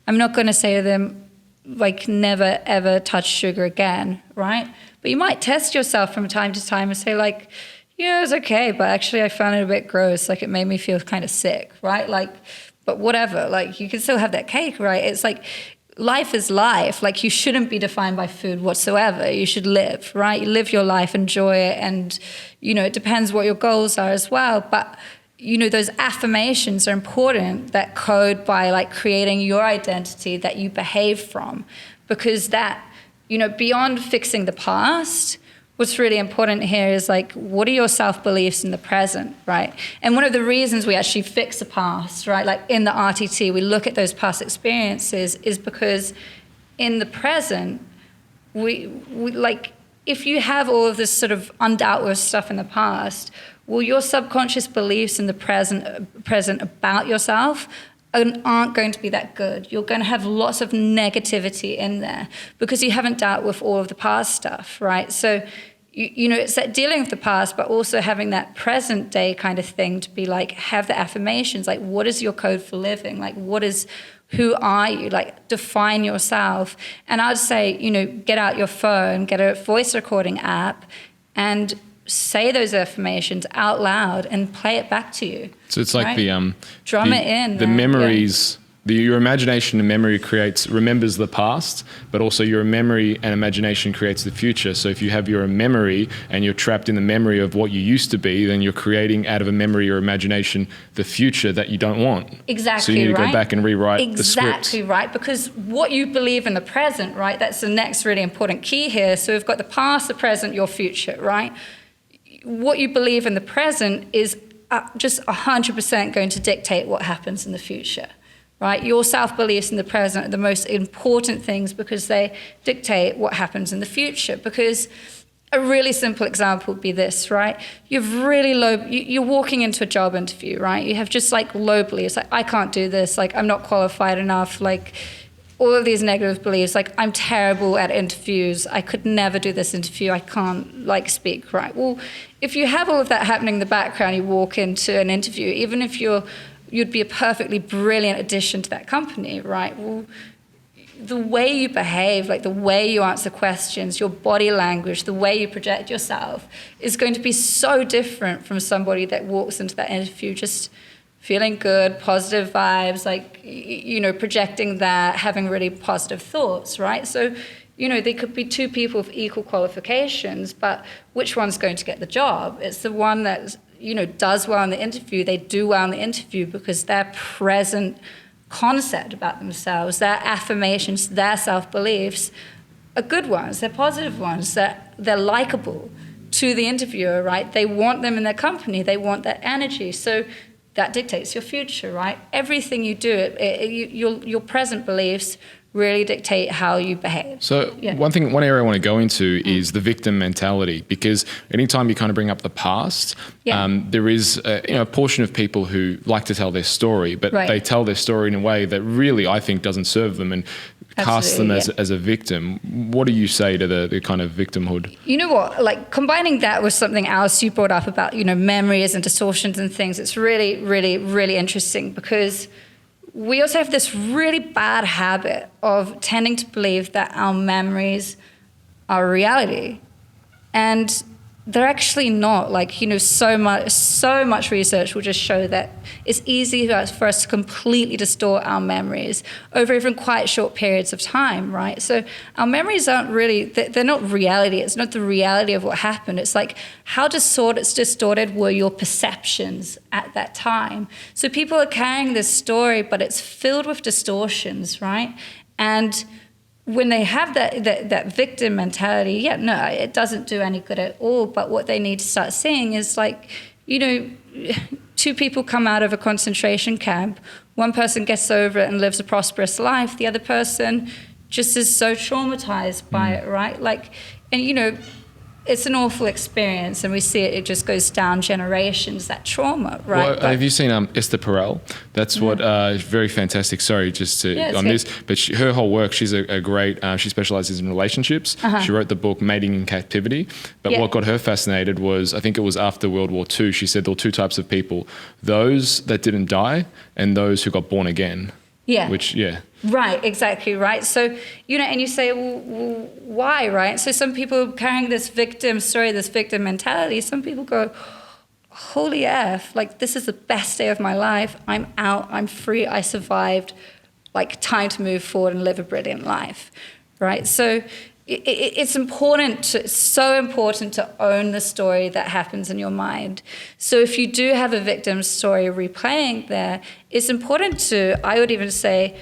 S5: I'm not going to say to them, like, never, ever touch sugar again, right? But you might test yourself from time to time and say, like, it's okay, but actually I found it a bit gross, like it made me feel kind of sick, right? Like, but whatever, like you can still have that cake, right? It's like, life is life. Like you shouldn't be defined by food whatsoever. You should live, right? You live your life, enjoy it. And, it depends what your goals are as well. But, those affirmations are important that code by like creating your identity that you behave from, because that, beyond fixing the past, what's really important here is like, what are your self-beliefs in the present, right? And one of the reasons we actually fix the past, right? Like in the RTT, we look at those past experiences is because in the present, we like, if you have all of this sort of undealt with stuff in the past, well, your subconscious beliefs in the present about yourself aren't going to be that good. You're going to have lots of negativity in there because you haven't dealt with all of the past stuff, right? So, it's that dealing with the past, but also having that present day kind of thing to be like, have the affirmations, like what is your code for living? Like who are you? Like define yourself. And I'd say, get out your phone, get a voice recording app and say those affirmations out loud and play it back to you.
S2: So it's like
S5: drum it in.
S2: The memories, your imagination and memory remembers the past, but also your memory and imagination creates the future. So if you have your memory and you're trapped in the memory of what you used to be, then you're creating out of a memory or imagination the future that you don't want.
S5: Exactly.
S2: So you need to go back and rewrite the script.
S5: Exactly right, because what you believe in the present, right? That's the next really important key here. So we've got the past, the present, your future, right? What you believe in the present is just 100% going to dictate what happens in the future, right? Your self-beliefs in the present are the most important things because they dictate what happens in the future. Because a really simple example would be this, right? You've really you're walking into a job interview, right? You have just like low beliefs, like I can't do this, like I'm not qualified enough, like all of these negative beliefs, like I'm terrible at interviews, I could never do this interview, I can't like speak, right? Well, if you have all of that happening in the background, you walk into an interview, even if you'd be a perfectly brilliant addition to that company, right? Well, the way you behave, like the way you answer questions, your body language, the way you project yourself is going to be so different from somebody that walks into that interview just feeling good, positive vibes, like, projecting that, having really positive thoughts, right? So, they could be two people with equal qualifications, but which one's going to get the job? It's the one that, does well in the interview. They do well in the interview because their present concept about themselves, their affirmations, their self-beliefs are good ones. They're positive ones. They're likable to the interviewer, right? They want them in their company. They want that energy. So that dictates your future, right? Everything you do, your present beliefs really dictate how you behave.
S2: So one area I want to go into is the victim mentality, because anytime you kind of bring up the past, there is a portion of people who like to tell their story, but they tell their story in a way that really I think doesn't serve them and casts them as a victim. What do you say to the kind of victimhood?
S5: You know what, like combining that with something else you brought up about, memories and distortions and things, it's really, really, really interesting because we also have this really bad habit of tending to believe that our memories are reality. And they're actually not. Like, so much research will just show that it's easy for us to completely distort our memories over even quite short periods of time, right? So our memories aren't really, they're not reality. It's not the reality of what happened. It's like, how distorted were your perceptions at that time? So people are carrying this story, but it's filled with distortions, right? And when they have that victim mentality, it doesn't do any good at all. But what they need to start seeing is like, two people come out of a concentration camp. One person gets over it and lives a prosperous life. The other person just is so traumatized by it, right? Like, and it's an awful experience, and we see it just goes down generations, that trauma, right?
S2: Well, have you seen Esther Perel? That's what, very fantastic, sorry, just to, on this, but her whole work, she's a great, she specializes in relationships. She wrote the book Mating in Captivity, but what got her fascinated was, I think it was after World War II, she said there were two types of people, those that didn't die and those who got born again.
S5: Yeah. Right, exactly, right. So, and you say, well, why, right? So some people carrying this victim story, this victim mentality, some people go, holy F, like, this is the best day of my life. I'm out, I'm free, I survived. Like, time to move forward and live a brilliant life, right? So it's so important to own the story that happens in your mind. So if you do have a victim story replaying there, it's important to, I would even say,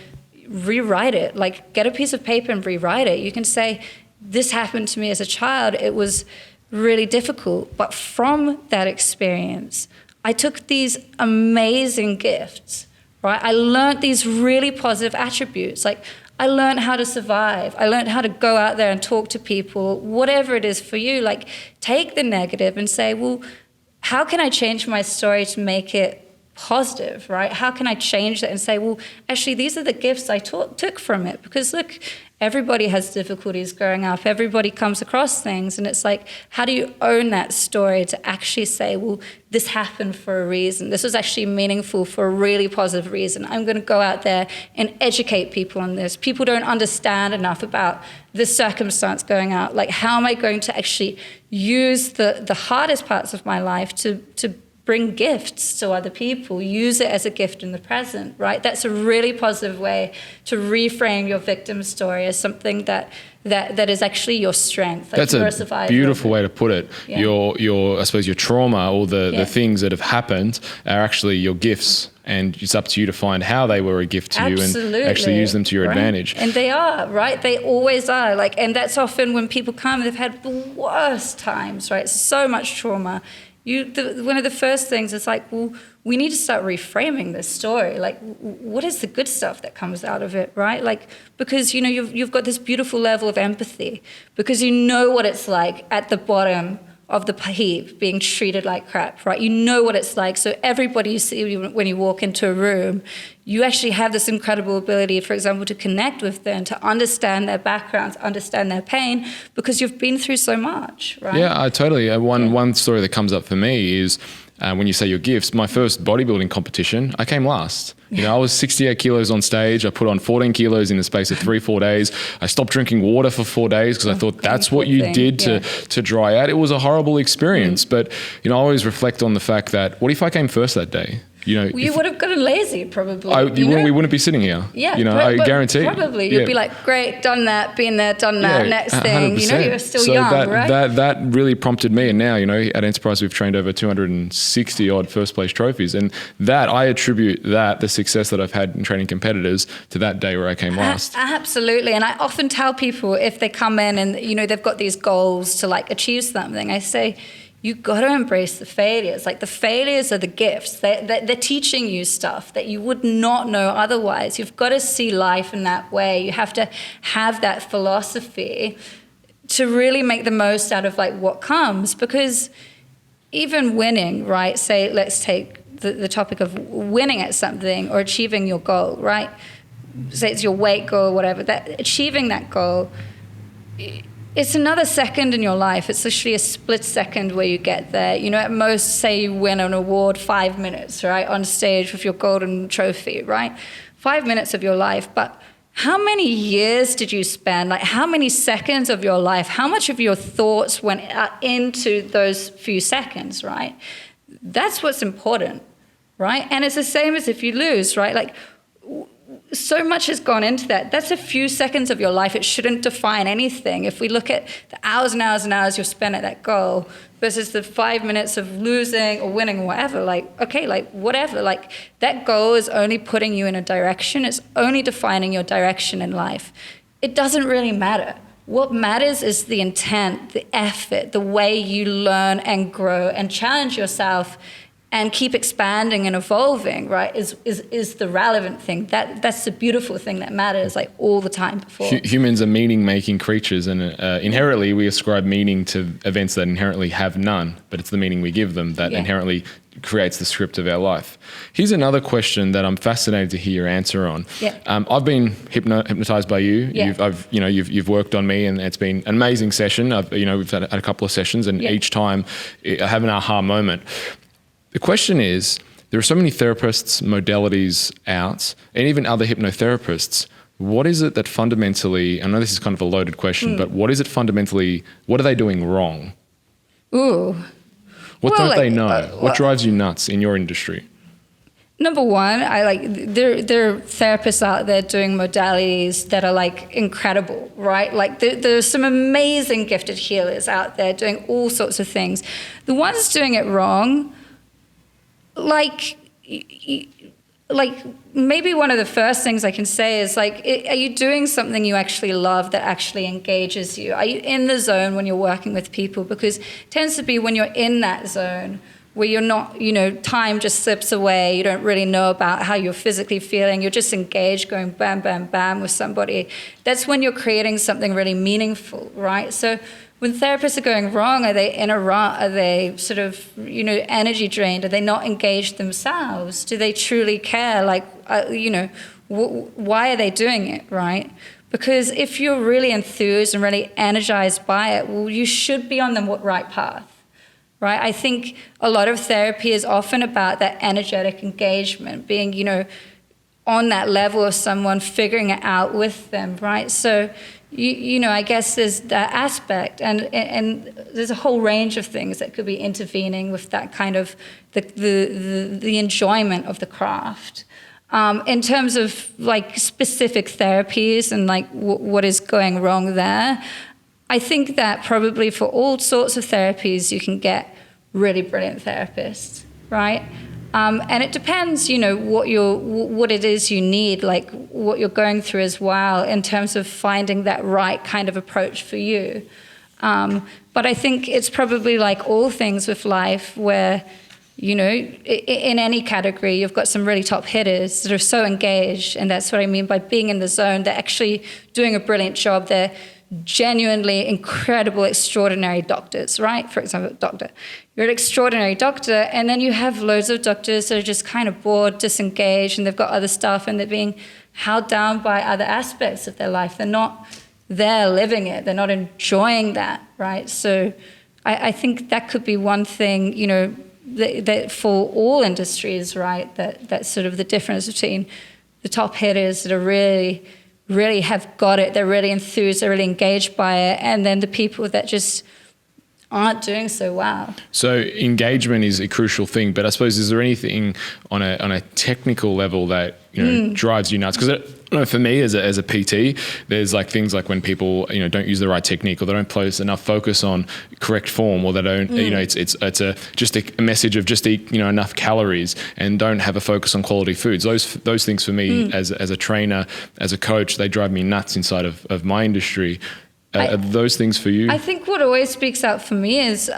S5: rewrite it. Like, get a piece of paper and rewrite it. You can say, this happened to me as a child. It was really difficult. But from that experience, I took these amazing gifts, right? I learned these really positive attributes. Like, I learned how to survive. I learned how to go out there and talk to people, whatever it is for you. Like, take the negative and say, well, how can I change my story to make it positive, right? How can I change that and say, well, actually, these are the gifts I took from it? Because look, everybody has difficulties growing up. Everybody comes across things. And it's like, how do you own that story to actually say, well, this happened for a reason. This was actually meaningful for a really positive reason. I'm going to go out there and educate people on this. People don't understand enough about this circumstance going out. Like, how am I going to actually use the hardest parts of my life to bring gifts to other people, use it as a gift in the present, right? That's a really positive way to reframe your victim story as something that is actually your strength. Like,
S2: that's a beautiful way to put it. Yeah. Your I suppose your trauma, or the things that have happened are actually your gifts, and it's up to you to find how they were a gift to you and actually use them to your advantage.
S5: And they are, right? They always are. Like, and that's often when people come, they've had the worst times, right? So much trauma. One of the first things is like, well, we need to start reframing this story. Like, what is the good stuff that comes out of it, right? Like, because, you've got this beautiful level of empathy, because you know what it's like at the bottom of the heap being treated like crap, right? You know what it's like. So everybody you see when you walk into a room, you actually have this incredible ability, for example, to connect with them, to understand their backgrounds, understand their pain, because you've been through so much, right?
S2: Yeah, I totally. One story that comes up for me is when you say your gifts, my first bodybuilding competition, I came last. I was 68 kilos on stage. I put on 14 kilos in the space of 3-4 days. I stopped drinking water for 4 days because I thought that's what you did to dry out. It was a horrible experience. But, I always reflect on the fact that, what if I came first that day? You
S5: would have gotten lazy, probably.
S2: We wouldn't be sitting here.
S5: Yeah,
S2: I guarantee.
S5: Probably. You'd be like, great, done that, been there, done that, next thing.
S2: 100%.
S5: You're still young, right?
S2: That really prompted me. And now, at Enterprise, we've trained over 260 odd first place trophies. And that, I attribute the success that I've had in training competitors, to that day where I came last.
S5: Absolutely. And I often tell people, if they come in and, they've got these goals to like achieve something, I say, you got to embrace the failures. Like, the failures are the gifts. They're teaching you stuff that you would not know otherwise. You've got to see life in that way. You have to have that philosophy to really make the most out of like what comes. Because even winning, right? Say, let's take the topic of winning at something or achieving your goal, right? Say it's your weight goal or whatever. That achieving that goal, it's another second in your life. It's literally a split second where you get there. At most, say you win an award, 5 minutes, right, on stage with your golden trophy, right? 5 minutes of your life. But how many years did you spend? Like, how many seconds of your life? How much of your thoughts went into those few seconds, right? That's what's important, right? And it's the same as if you lose, right? Like, so much has gone into that. That's a few seconds of your life. It shouldn't define anything. If we look at the hours and hours and hours you'll spend at that goal versus the 5 minutes of losing or winning or whatever, like, okay, like, whatever. Like, that goal is only putting you in a direction. It's only defining your direction in life. It doesn't really matter. What matters is the intent, the effort, the way you learn and grow and challenge yourself and keep expanding and evolving, right, is the relevant thing. That's the beautiful thing that matters, like, all the time before.
S2: Humans are meaning-making creatures, and inherently we ascribe meaning to events that inherently have none, but it's the meaning we give them that inherently creates the script of our life. Here's another question that I'm fascinated to hear your answer on. Yeah. I've been hypnotized by you. Yeah. You've worked on me, and it's been an amazing session. We've had a couple of sessions, and each time I have an aha moment. The question is, there are so many therapists, modalities out, and even other hypnotherapists. What is it that fundamentally, I know this is kind of a loaded question, but what is it fundamentally, what are they doing wrong?
S5: Ooh.
S2: What don't they know? What drives you nuts in your industry?
S5: Number one, there are therapists out there doing modalities that are, like, incredible, right? Like, there's some amazing gifted healers out there doing all sorts of things. The ones doing it wrong, like maybe one of the first things I can say is, like, are you doing something you actually love that actually engages you? Are you in the zone when you're working with people? Because it tends to be when you're in that zone where you're not, time just slips away. You don't really know about how you're physically feeling. You're just engaged, going bam, bam, bam with somebody. That's when you're creating something really meaningful, right? So when therapists are going wrong, are they in a rut? Are they sort of, energy drained? Are they not engaged themselves? Do they truly care? Like, why are they doing it, right? Because if you're really enthused and really energized by it, well, you should be on the right path, right? I think a lot of therapy is often about that energetic engagement, being, on that level of someone, figuring it out with them, right? So, I guess there's that aspect, and there's a whole range of things that could be intervening with that kind of the enjoyment of the craft. In terms of, like, specific therapies and, like, what is going wrong there, I think that probably for all sorts of therapies you can get really brilliant therapists, right? And it depends, what it is you need, like what you're going through as well, in terms of finding that right kind of approach for you. But I think it's probably like all things with life where, in any category, you've got some really top hitters that are so engaged. And that's what I mean by being in the zone. They're actually doing a brilliant job. They're genuinely incredible, extraordinary doctors, right? For example, doctor. You're an extraordinary doctor, and then you have loads of doctors that are just kind of bored, disengaged, and they've got other stuff, and they're being held down by other aspects of their life. They're not there living it. They're not enjoying that, right? So I think that could be one thing, that for all industries, right, that's sort of the difference between the top hitters that are really have got it, they're really enthused, they're really engaged by it, and then the people that just aren't doing so well. So
S2: engagement is a crucial thing, but I suppose, is there anything on a technical level that drives you nuts? Because for me as a PT, there's like things like when people don't use the right technique, or they don't place enough focus on correct form, or they don't it's just a message of just eat enough calories and don't have a focus on quality foods. Those things for me as a trainer, as a coach, they drive me nuts inside of my industry. Are those things for you?
S5: I think what always speaks out for me is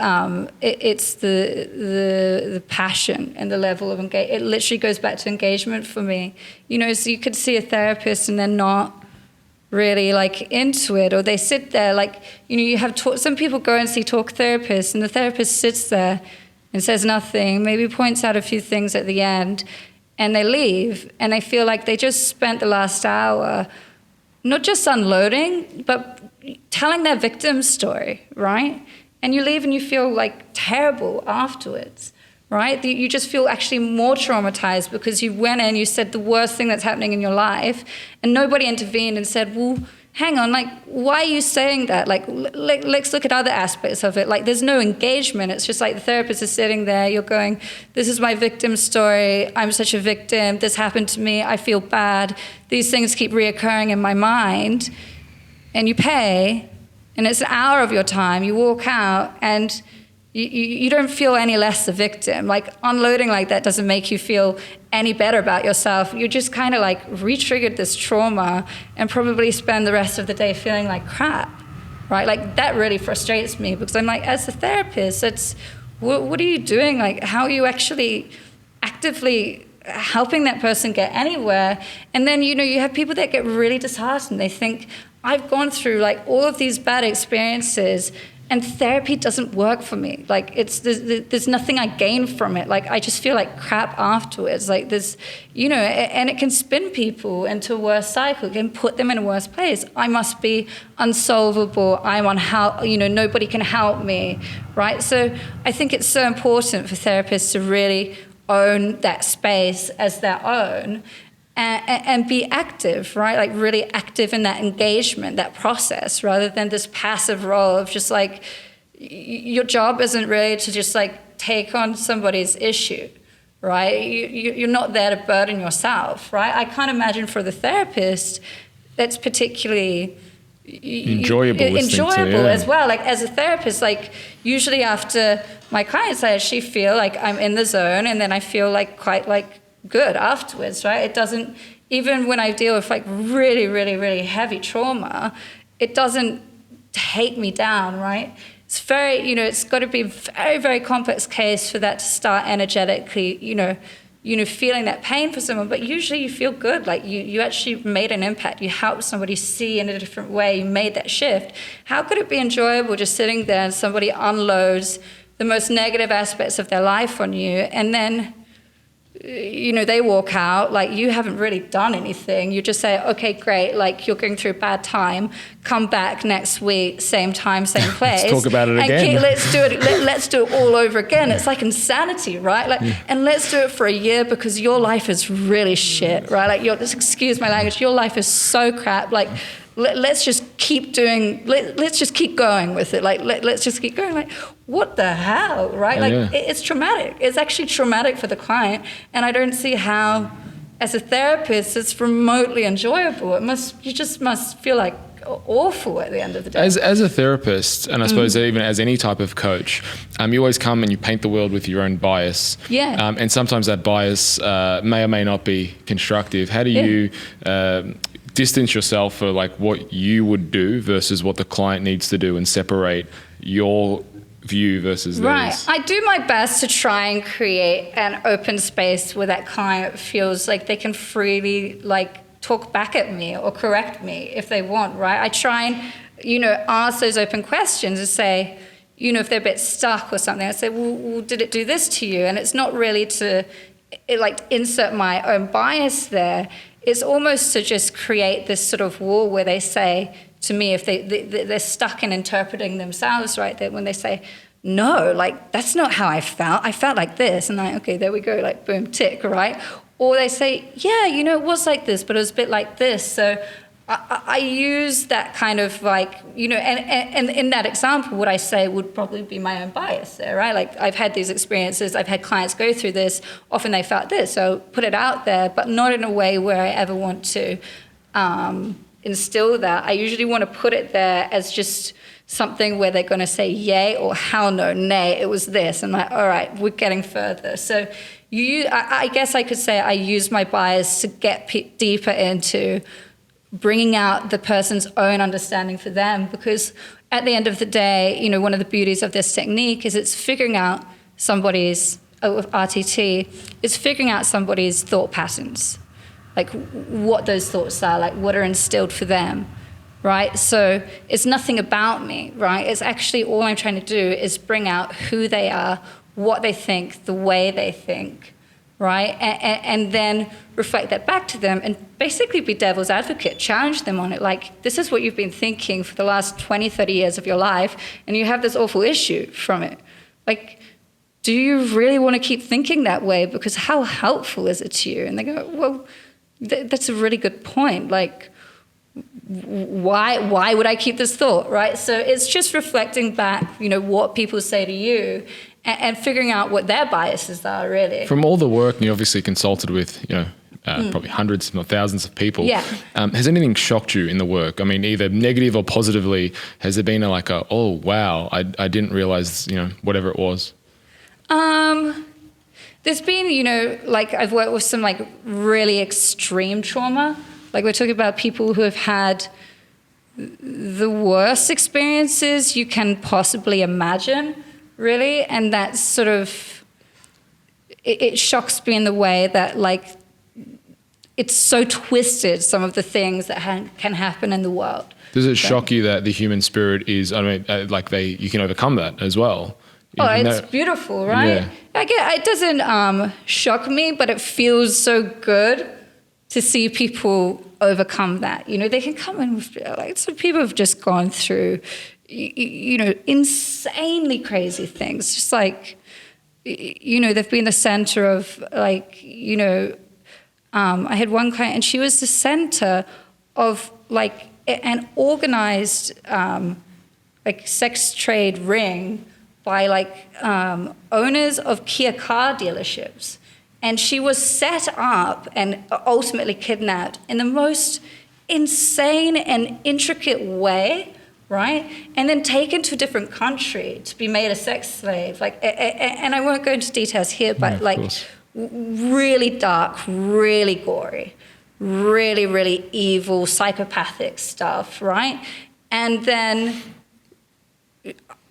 S5: it's the passion and the level of engagement. It literally goes back to engagement for me. So you could see a therapist and they're not really like into it, or they sit there like, you have some people go and see talk therapists, and the therapist sits there and says nothing, maybe points out a few things at the end, and they leave, and they feel like they just spent the last hour not just unloading, but telling their victim story, right? And you leave and you feel like terrible afterwards, right? You just feel actually more traumatized because you went in, you said the worst thing that's happening in your life, and nobody intervened and said, well, hang on, like, why are you saying that? Like, let's look at other aspects of it. Like, there's no engagement. It's just like the therapist is sitting there, you're going, this is my victim story, I'm such a victim, this happened to me, I feel bad, these things keep reoccurring in my mind, and you pay, and it's an hour of your time, you walk out, and you don't feel any less a victim. Like, unloading like that doesn't make you feel any better about yourself. You just kind of like re-triggered this trauma and probably spend the rest of the day feeling like crap, right? Like, that really frustrates me because I'm like, as a therapist, it's, what are you doing? Like, how are you actually actively helping that person get anywhere? And then, you have people that get really disheartened. They think, I've gone through like all of these bad experiences and therapy doesn't work for me. Like, there's nothing I gain from it. Like, I just feel like crap afterwards. Like, there's, and it can spin people into a worse cycle. It can put them in a worse place. I must be unsolvable. I'm nobody can help me, right? So I think it's so important for therapists to really own that space as their own. And be active, right? Like, really active in that engagement, that process, rather than this passive role of just like, your job isn't really to just like take on somebody's issue, right? You're not there to burden yourself, right? I can't imagine for the therapist that's particularly enjoyable as well. Like, as a therapist, like, usually after my clients, I actually feel like I'm in the zone, and then I feel like quite like good afterwards, right? It doesn't, even when I deal with like really, really, really heavy trauma, it doesn't take me down, right? It's very, it's got to be a very, very complex case for that to start energetically, feeling that pain for someone, but usually you feel good, like you actually made an impact, you helped somebody see in a different way, you made that shift. How could it be enjoyable just sitting there and somebody unloads the most negative aspects of their life on you, and then they walk out, like, you haven't really done anything. You just say, okay, great, like, you're going through a bad time, come back next week, same time, same place.
S2: Let's talk about it again.
S5: Let's do it all over again. It's like insanity, right? Like, and let's do it for a year because your life is really shit, right? Like, excuse my language, your life is so crap. Like, let's just keep doing, let's just keep going with it. Like, let's just keep going. Like, what the hell, right? Like, it's traumatic. It's actually traumatic for the client. And I don't see how, as a therapist, it's remotely enjoyable. You just must feel like awful at the end of the day.
S2: As a therapist, and I suppose even as any type of coach, you always come and you paint the world with your own bias.
S5: Yeah.
S2: And sometimes that bias may or may not be constructive. How do you distance yourself for like what you would do versus what the client needs to do, and separate your view versus theirs?
S5: Right. I do my best to try and create an open space where that client feels like they can freely like talk back at me or correct me if they want, right? I try and, ask those open questions and say, if they're a bit stuck or something, I say, well, did it do this to you? And it's not really to insert my own bias there. It's almost to just create this sort of wall where they say to me, if they're stuck in interpreting themselves, right? That when they say, no, like, that's not how I felt like this. And like, okay, there we go, like, boom, tick, right? Or they say, yeah, it was like this, but it was a bit like this. So I use that kind of like, and in that example, what I say would probably be my own bias there, right? Like, I've had these experiences, I've had clients go through this, often they felt this, so put it out there, but not in a way where I ever want to instill that. I usually want to put it there as just something where they're going to say yay or hell no, nay, it was this. And like, all right, we're getting further. So I guess I could say I use my bias to get deeper into bringing out the person's own understanding for them, because at the end of the day, one of the beauties of this technique is it's figuring out somebody's, with RTT, it's figuring out somebody's thought patterns, like what those thoughts are, like what are instilled for them, right? So it's nothing about me, right? It's actually all I'm trying to do is bring out who they are, what they think, the way they think, right? And then reflect that back to them and basically be devil's advocate, challenge them on it. Like, this is what you've been thinking for the last 20, 30 years of your life, and you have this awful issue from it. Like, do you really want to keep thinking that way? Because how helpful is it to you? And they go, well, that's a really good point. Like, why would I keep this thought, right? So it's just reflecting back, what people say to you and figuring out what their biases are, really.
S2: From all the work, you obviously consulted with, probably hundreds, if not thousands of people.
S5: Yeah.
S2: Has anything shocked you in the work? I mean, either negative or positively. Has there been oh, wow, I didn't realize, whatever it was?
S5: There's been, I've worked with some really extreme trauma. We're talking about people who have had the worst experiences you can possibly imagine, really. And that's sort of, it shocks me in the way that it's so twisted, some of the things that can happen in the world.
S2: Does it shock you that the human spirit is, you can overcome that as well?
S5: Oh, it's beautiful, right? Yeah. It doesn't shock me, but it feels so good to see people overcome that. They can come in with, some people have just gone through, insanely crazy things. Just they've been the center of I had one client and she was the center of an organized sex trade ring by owners of Kia car dealerships. And she was set up and ultimately kidnapped in the most insane and intricate way, right? And then taken to a different country to be made a sex slave. And I won't go into details here, but really dark, really gory, really, really evil, psychopathic stuff, right? And then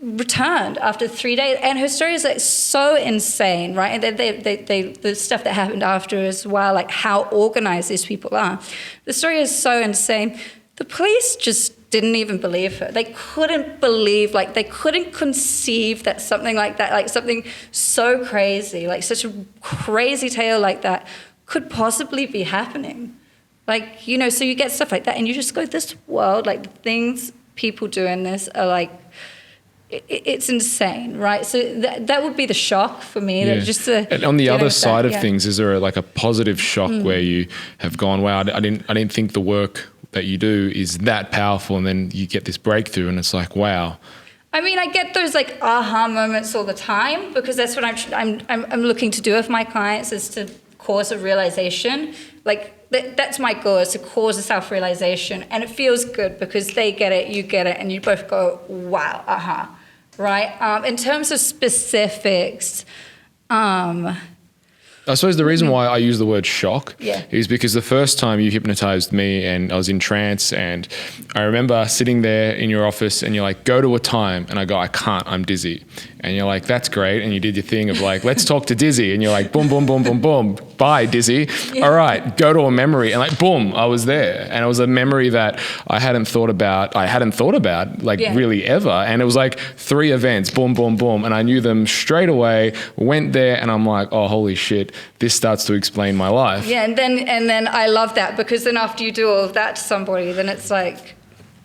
S5: returned after 3 days, and her story is so insane, right? And the stuff that happened after as well, how organized these people are. The story is so insane. The police just didn't even believe her. They couldn't believe, they couldn't conceive that something like that, something so crazy, such a crazy tale like that could possibly be happening. So you get stuff like that, and you just go, this world, the things people do in this are it's insane, right? So that would be the shock for me.
S2: Yeah. And on the other side of things, is there a positive shock where you have gone, wow, I didn't think the work that you do is that powerful, and then you get this breakthrough, and it's wow.
S5: I mean, I get those aha moments all the time, because that's what I'm looking to do with my clients, is to cause a realization. That's my goal, is to cause a self-realization, and it feels good because they get it, you get it, and you both go, wow, aha, right? In terms of specifics,
S2: I suppose the reason why I use the word shock
S5: Yeah.
S2: is because the first time you hypnotized me and I was in trance, and I remember sitting there in your office and you're like, go to a time. And I go, I can't, I'm dizzy. And you're like, that's great. And you did your thing of like, let's talk to Dizzy. And you're like, boom, boom, boom, boom, boom. Bye, Dizzy. Yeah. All right, go to a memory. And like, boom, I was there. And it was a memory that I hadn't thought about like really ever. And it was like 3 events, boom, boom, boom. And I knew them straight away, went there, and I'm like, oh, holy shit, this starts to explain my life.
S5: Yeah, and then I love that, because then after you do all of that to somebody, then it's like,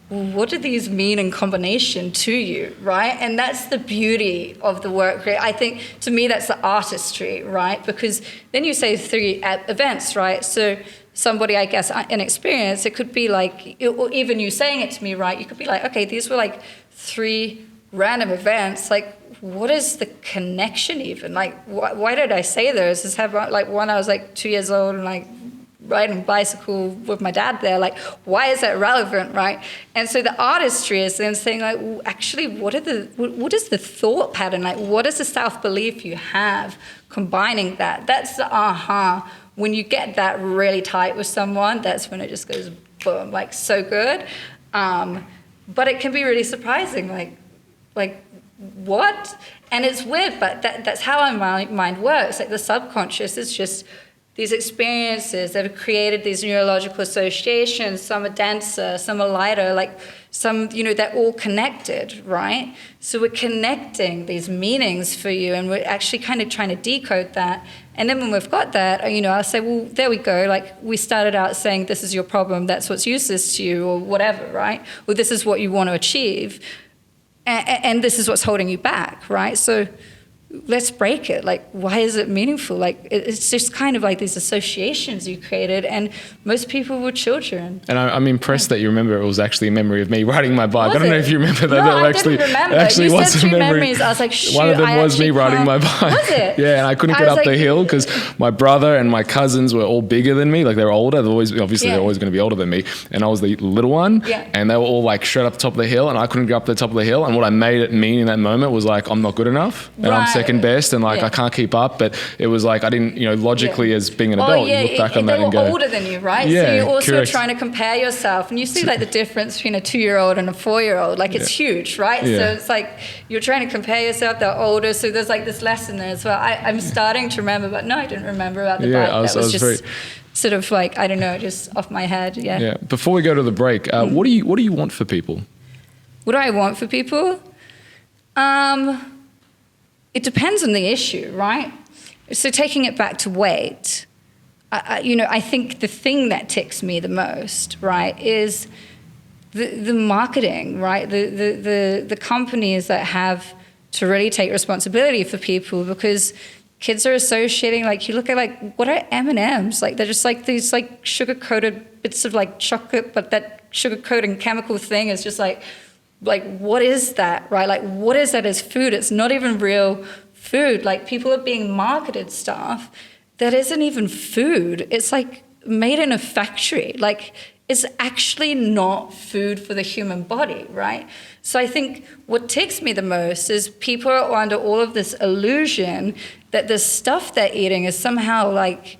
S5: what do these mean in combination to you, right? And that's the beauty of the work. I think, to me, that's the artistry, right? Because then you say 3 events, right? So somebody, I guess, inexperienced, it could be like, or even you saying it to me, right? You could be like, okay, these were like 3 random events. Like, what is the connection even? Like, why did I say those? Just have like one, I was like 2 years old and like riding a bicycle with my dad there. Like, why is that relevant, right? And so the artistry is then saying like, well, actually, what is the thought pattern? Like, what is the self-belief you have? Combining that, that's the aha. When you get that really tight with someone, that's when it just goes boom, like so good. But it can be really surprising, like what? And it's weird, but that's how our mind works. Like the subconscious is just these experiences that have created these neurological associations. Some are denser, some are lighter, like some, they're all connected, right? So we're connecting these meanings for you, and we're actually kind of trying to decode that. And then when we've got that, I'll say, well, there we go. Like, we started out saying, this is your problem, that's what's useless to you, or whatever, right? Or this is what you want to achieve, and this is what's holding you back, right? So let's break it. Like, why is it meaningful? Like, it's just kind of like these associations you created, and most people were children.
S2: And I'm impressed that you remember it was actually a memory of me riding my bike.
S5: Was
S2: I don't know
S5: it?
S2: if you remember that.
S5: No,
S2: It
S5: didn't remember.
S2: It actually
S5: You
S2: was
S5: said
S2: a
S5: 2
S2: memory.
S5: memories. I was like, shoot,
S2: One of them
S5: I
S2: was me
S5: actually
S2: riding my
S5: can't-
S2: bike.
S5: Was it?
S2: Yeah, and I couldn't
S5: I
S2: get
S5: was
S2: up the
S5: like-
S2: hill because my brother and my cousins were all bigger than me. Like, they're older. They're always
S5: Yeah.
S2: going to be older than me. And I was the little one.
S5: Yeah.
S2: And they were all like straight up the top of the hill, and I couldn't get up the top of the hill. And what I made it mean in that moment was like, I'm not good enough, and I'm
S5: Right.
S2: second best, and like
S5: Yeah.
S2: I can't keep up. But it was like I didn't, logically as being an
S5: Oh,
S2: adult,
S5: yeah,
S2: you look back on
S5: they
S2: that and
S5: were
S2: go,
S5: older than you, right? So
S2: Yeah,
S5: you're also
S2: correct.
S5: trying to compare yourself, and you see like the difference between a 2-year-old and a 4-year-old. Like, it's huge, right?
S2: Yeah.
S5: So it's like you're trying to compare yourself. They're older, so there's like this lesson there as well. I'm starting to remember, but no, I didn't remember about the
S2: Yeah,
S5: bike.
S2: I was
S5: That was just
S2: very-
S5: sort of like, I don't know, just off my head. Yeah.
S2: Yeah. Before we go to the break, what do you want for people?
S5: What do I want for people? It depends on the issue, right? So taking it back to weight, I think the thing that ticks me the most, right, is the marketing, right? The companies that have to really take responsibility for people, because kids are associating, like, you look at like, what are M&Ms? Like, they're just like these like sugar-coated bits of like chocolate, but that sugar-coating chemical thing is just like what is that, right? Like, what is that as food? It's not even real food. Like, people are being marketed stuff that isn't even food. It's like made in a factory. Like, it's actually not food for the human body, right? So I think what ticks me the most is people are under all of this illusion that the stuff they're eating is somehow like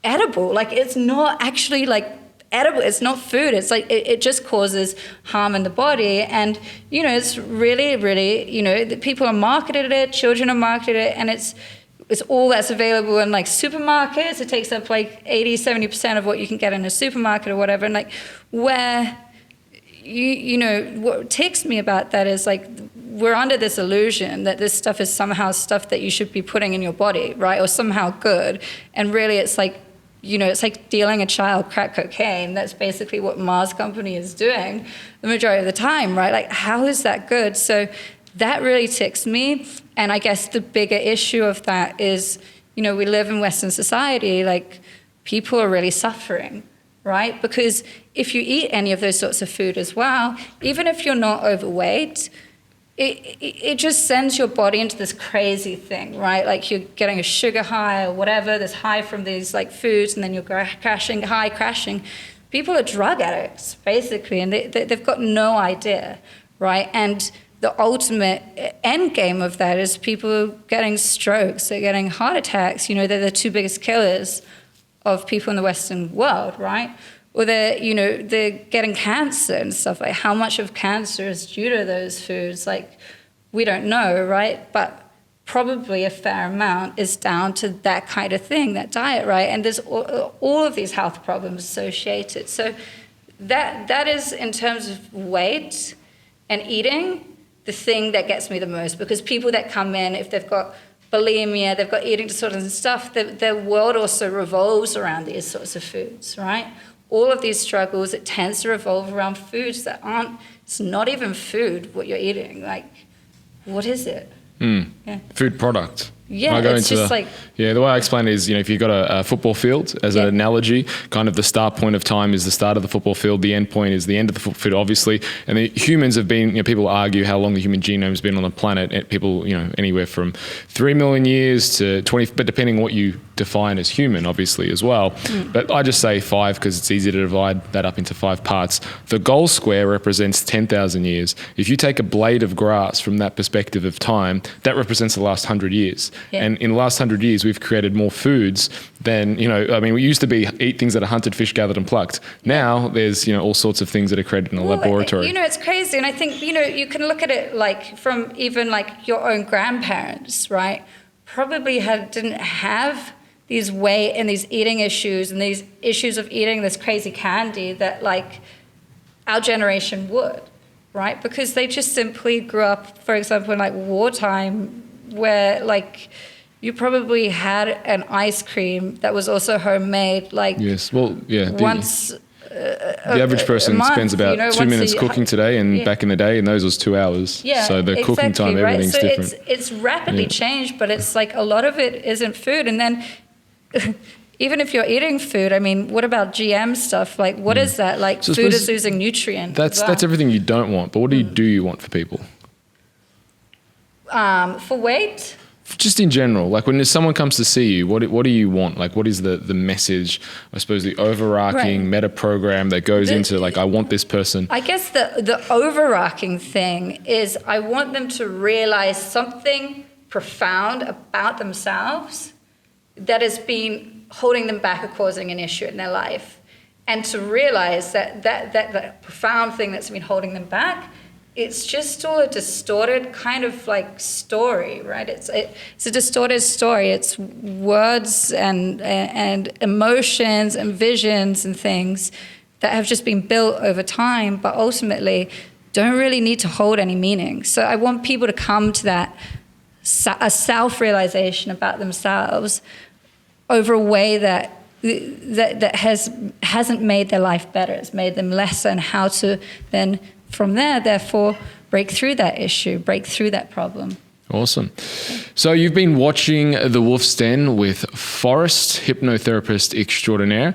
S5: edible. Like, it's not actually like edible. It's not food. It's like it just causes harm in the body. And, it's really, really, the people are marketed it, children are marketed it, and it's all that's available in like supermarkets. It takes up like 80-70% of what you can get in a supermarket or whatever. And like, where what ticks me about that is like, we're under this illusion that this stuff is somehow stuff that you should be putting in your body, right? Or somehow good. And really it's like, it's like dealing a child crack cocaine. That's basically what Mars Company is doing the majority of the time, right? Like, how is that good? So that really ticks me. And I guess the bigger issue of that is, we live in Western society, like, people are really suffering, right? Because if you eat any of those sorts of food as well, even if you're not overweight, it just sends your body into this crazy thing, right? Like, you're getting a sugar high or whatever, this high from these like foods, and then you're crashing. People are drug addicts, basically, and they've got no idea, right? And the ultimate end game of that is people getting strokes, they're getting heart attacks. They're the 2 biggest killers of people in the Western world, right? Or they're getting cancer and stuff. Like, how much of cancer is due to those foods? Like, we don't know, right? But probably a fair amount is down to that kind of thing, that diet, right? And there's all of these health problems associated. So that is, in terms of weight and eating, the thing that gets me the most. Because people that come in, if they've got bulimia, they've got eating disorders and stuff, their world also revolves around these sorts of foods, right? All of these struggles, it tends to revolve around foods that it's not even food, what you're eating. Like, what is it? Yeah.
S2: Food product.
S5: Yeah, it's just like...
S2: Yeah, the way I explain it is, if you've got a football field as an analogy, kind of the start point of time is the start of the football field, the end point is the end of the football field, obviously. And the humans have been, people argue how long the human genome's been on the planet. And people, anywhere from 3 million years to 20, but depending on what you define as human, obviously, as well. But I just say 5 because it's easy to divide that up into 5 parts. The goal square represents 10,000 years. If you take a blade of grass from that perspective of time, that represents the last 100 years. Yeah. And in the last 100 years, we've created more foods than, we used to eat things that are hunted, fish, gathered and plucked. Now there's, all sorts of things that are created in a laboratory.
S5: It's crazy. And I think, you can look at it like from even like your own grandparents, right? Probably didn't have these weight and these eating issues and these issues of eating this crazy candy that like our generation would, right? Because they just simply grew up, for example, in like wartime, where like you probably had an ice cream that was also homemade, like
S2: yes, well, yeah,
S5: once
S2: The average person
S5: month,
S2: spends about
S5: you know,
S2: 2
S5: once
S2: minutes cooking today, and back in the day, and those was 2 hours.
S5: Yeah,
S2: so the cooking time,
S5: right?
S2: everything's
S5: So
S2: different.
S5: it's rapidly changed, but it's like a lot of it isn't food. And then even if you're eating food, I mean, what about GM stuff? Like, what is that? Like,
S2: So I
S5: food
S2: suppose
S5: is losing nutrient.
S2: That's everything you don't want. But what do you want for people?
S5: For weight.
S2: Just in general, like when someone comes to see you, what do you want? Like, what is the message? I suppose the overarching meta program that goes into like, I want this person.
S5: I guess the overarching thing is I want them to realize something profound about themselves that has been holding them back or causing an issue in their life, and to realize that profound thing that's been holding them back. It's just all a distorted kind of like story, right? It's a distorted story. It's words and emotions and visions and things that have just been built over time, but ultimately don't really need to hold any meaning. So I want people to come to that a self-realization about themselves over a way that hasn't made their life better. It's made them lesser, and how to then from there, therefore, break through that issue, break through that problem.
S2: Awesome. So you've been watching The Wolf's Den with Forest, hypnotherapist extraordinaire.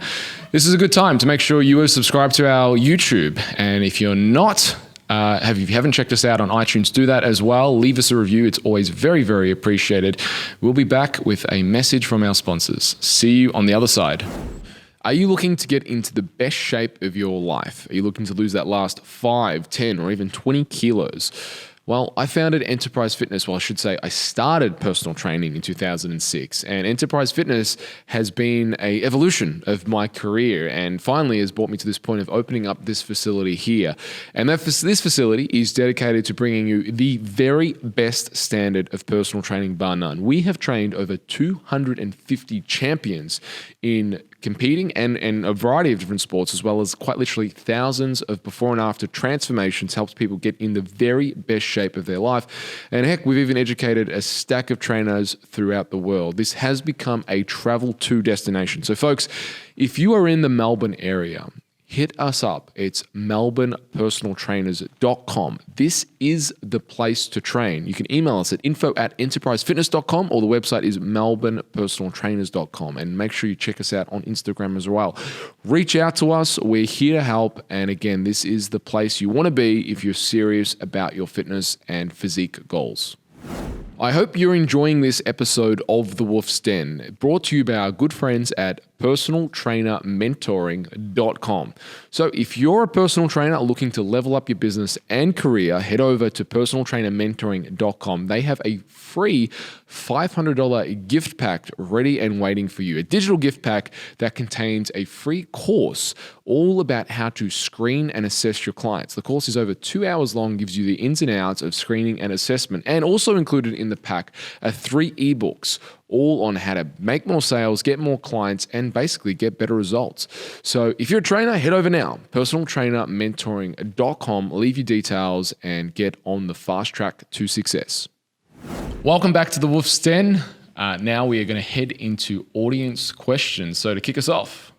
S2: This is a good time to make sure you are subscribed to our YouTube. And if you're not, if you haven't checked us out on iTunes, do that as well. Leave us a review. It's always very, very appreciated. We'll be back with a message from our sponsors. See you on the other side. Are you looking to get into the best shape of your life? Are you looking to lose that last 5, 10, or even 20 kilos? Well, I founded Enterprise Fitness. Well, I should say I started personal training in 2006, and Enterprise Fitness has been an evolution of my career, and finally has brought me to this point of opening up this facility here. And this facility is dedicated to bringing you the very best standard of personal training, bar none. We have trained over 250 champions in competing and a variety of different sports, as well as quite literally thousands of before and after transformations, helps people get in the very best shape of their life. And heck, we've even educated a stack of trainers throughout the world. This has become a travel to destination. So folks, if you are in the Melbourne area, hit us up. It's melbournepersonaltrainers.com. This is the place to train. You can email us at info@enterprisefitness.com, or the website is melbournepersonaltrainers.com. And make sure you check us out on Instagram as well. Reach out to us. We're here to help. And again, this is the place you want to be if you're serious about your fitness and physique goals. I hope you're enjoying this episode of The Wolf's Den, brought to you by our good friends at personaltrainermentoring.com. So if you're a personal trainer looking to level up your business and career, head over to personaltrainermentoring.com. They have a free $500 gift pack ready and waiting for you. A digital gift pack that contains a free course all about how to screen and assess your clients. The course is over 2 hours long, gives you the ins and outs of screening and assessment, and also included in the pack are 3 ebooks, all on how to make more sales, get more clients, and basically get better results. So if you're a trainer, head over now, personaltrainermentoring.com, leave your details, and get on the fast track to success. Welcome back to The Wolf's Den. Now we are going to head into audience questions. So to kick us off.